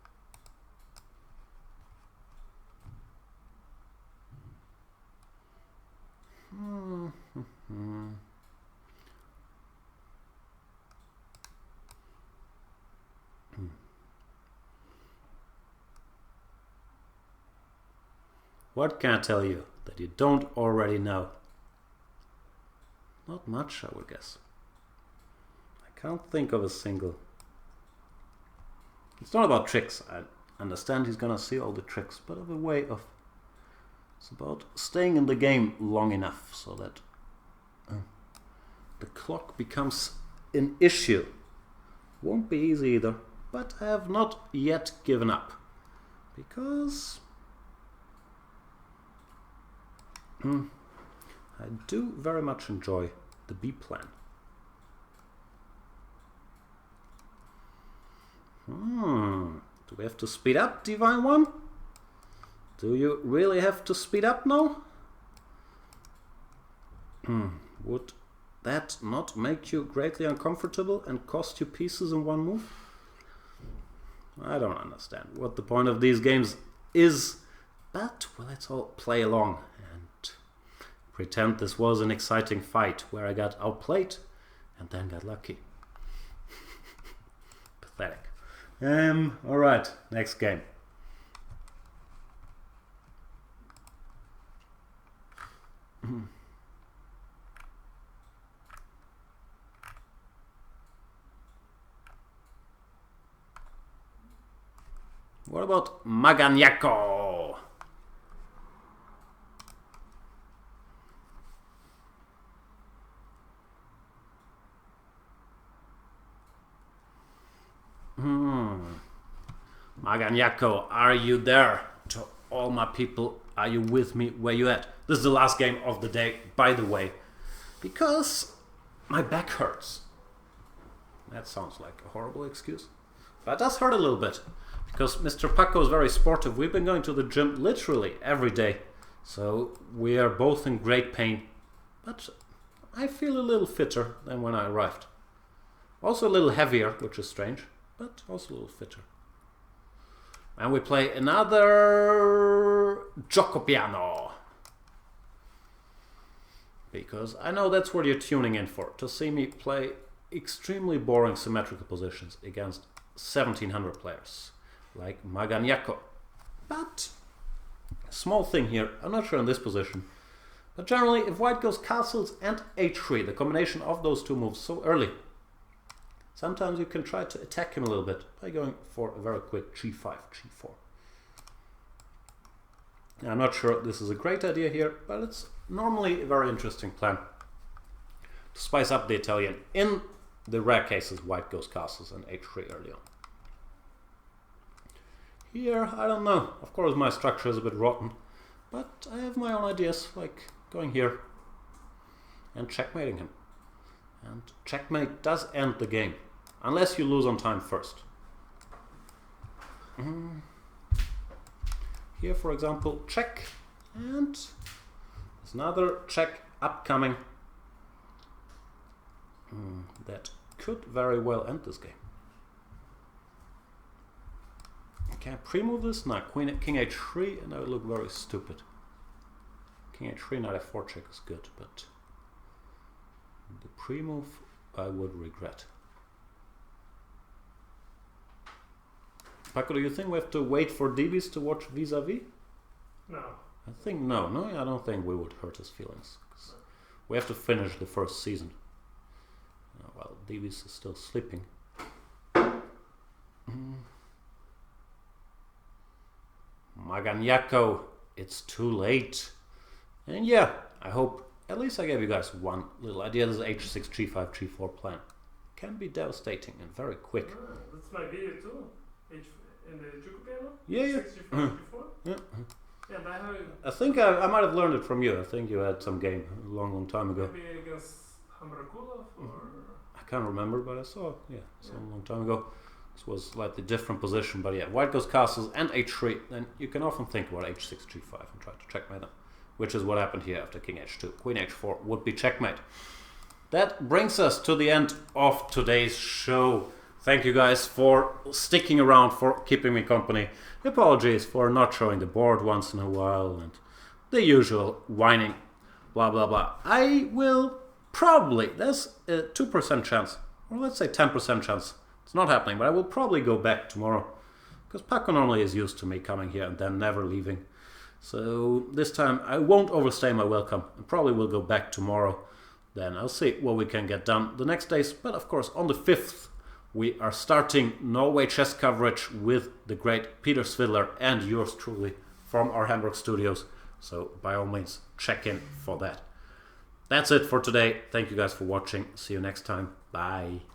What can I tell you that you don't already know? Not much, I would guess. I can't think of a single It's not about tricks. I understand he's gonna see all the tricks, but of a way of... It's about staying in the game long enough so that the clock becomes an issue. Won't be easy either, but I have not yet given up. Because... I do very much enjoy the B plan. Do we have to speed up, Divine One? Do you really have to speed up now? Would that not make you greatly uncomfortable and cost you pieces in one move? I don't understand what the point of these games is, but well, let's all play along and pretend this was an exciting fight where I got outplayed and then got lucky. Pathetic. Alright, next game. What about Maganyako? Maganyako, are you there? To all my people, are you with me? Where you at? This is the last game of the day, by the way, because my back hurts. That sounds like a horrible excuse, but it does hurt a little bit. Because Mr. Paco is very sportive. We've been going to the gym literally every day. So we are both in great pain. But I feel a little fitter than when I arrived. Also a little heavier, which is strange. But also a little fitter. And we play another Giocopiano. Because I know that's what you're tuning in for. To see me play extremely boring symmetrical positions against 1700 players. Like Maganyako. But, small thing here, I'm not sure in this position, but generally if white goes castles and h3, the combination of those two moves so early, sometimes you can try to attack him a little bit by going for a very quick g5, g4. Now, I'm not sure this is a great idea here, but it's normally a very interesting plan to spice up the Italian in the rare cases white goes castles and h3 early on. Here, I don't know. Of course, my structure is a bit rotten, but I have my own ideas, like going here and checkmating him. And checkmate does end the game, unless you lose on time first. Here, for example, check, and there's another check upcoming. That could very well end this game. Can I pre-move this? No, king h3, and I would look very stupid. King h3, knight f4 check is good, but the pre-move I would regret. Paco, do you think we have to wait for DBs to watch vis-a-vis?
No.
I think no. No, I don't think we would hurt his feelings. We have to finish the first season. Well, DBs is still sleeping. Maganyako, it's too late. And yeah, I hope at least I gave you guys one little idea. This h6, g5, g4 plan can be devastating and very quick.
That's my video too. In the Giocopiano?
Yeah, yeah.
H6, g5, g4?
Yeah.
Yeah, but
I think I might have learned it from you. I think you had some game a long, long time ago.
Maybe against Hamrakulov or...
I can't remember, but I saw some long time ago. This was slightly different position, but yeah, white goes castles and h3, then you can often think about h6, g5 and try to checkmate them, which is what happened here after king h2. Queen h4 would be checkmate. That brings us to the end of today's show. Thank you guys for sticking around, for keeping me company. Apologies for not showing the board once in a while and the usual whining, blah blah blah. I will probably, there's a 2% chance, or let's say 10% chance, it's not happening, but I will probably go back tomorrow. Because Paco normally is used to me coming here and then never leaving. So this time I won't overstay my welcome. I probably will go back tomorrow. Then I'll see what we can get done the next days. But of course on the 5th we are starting Norway chess coverage with the great Peter Svidler and yours truly from our Hamburg studios. So by all means, check in for that. That's it for today. Thank you guys for watching. See you next time. Bye.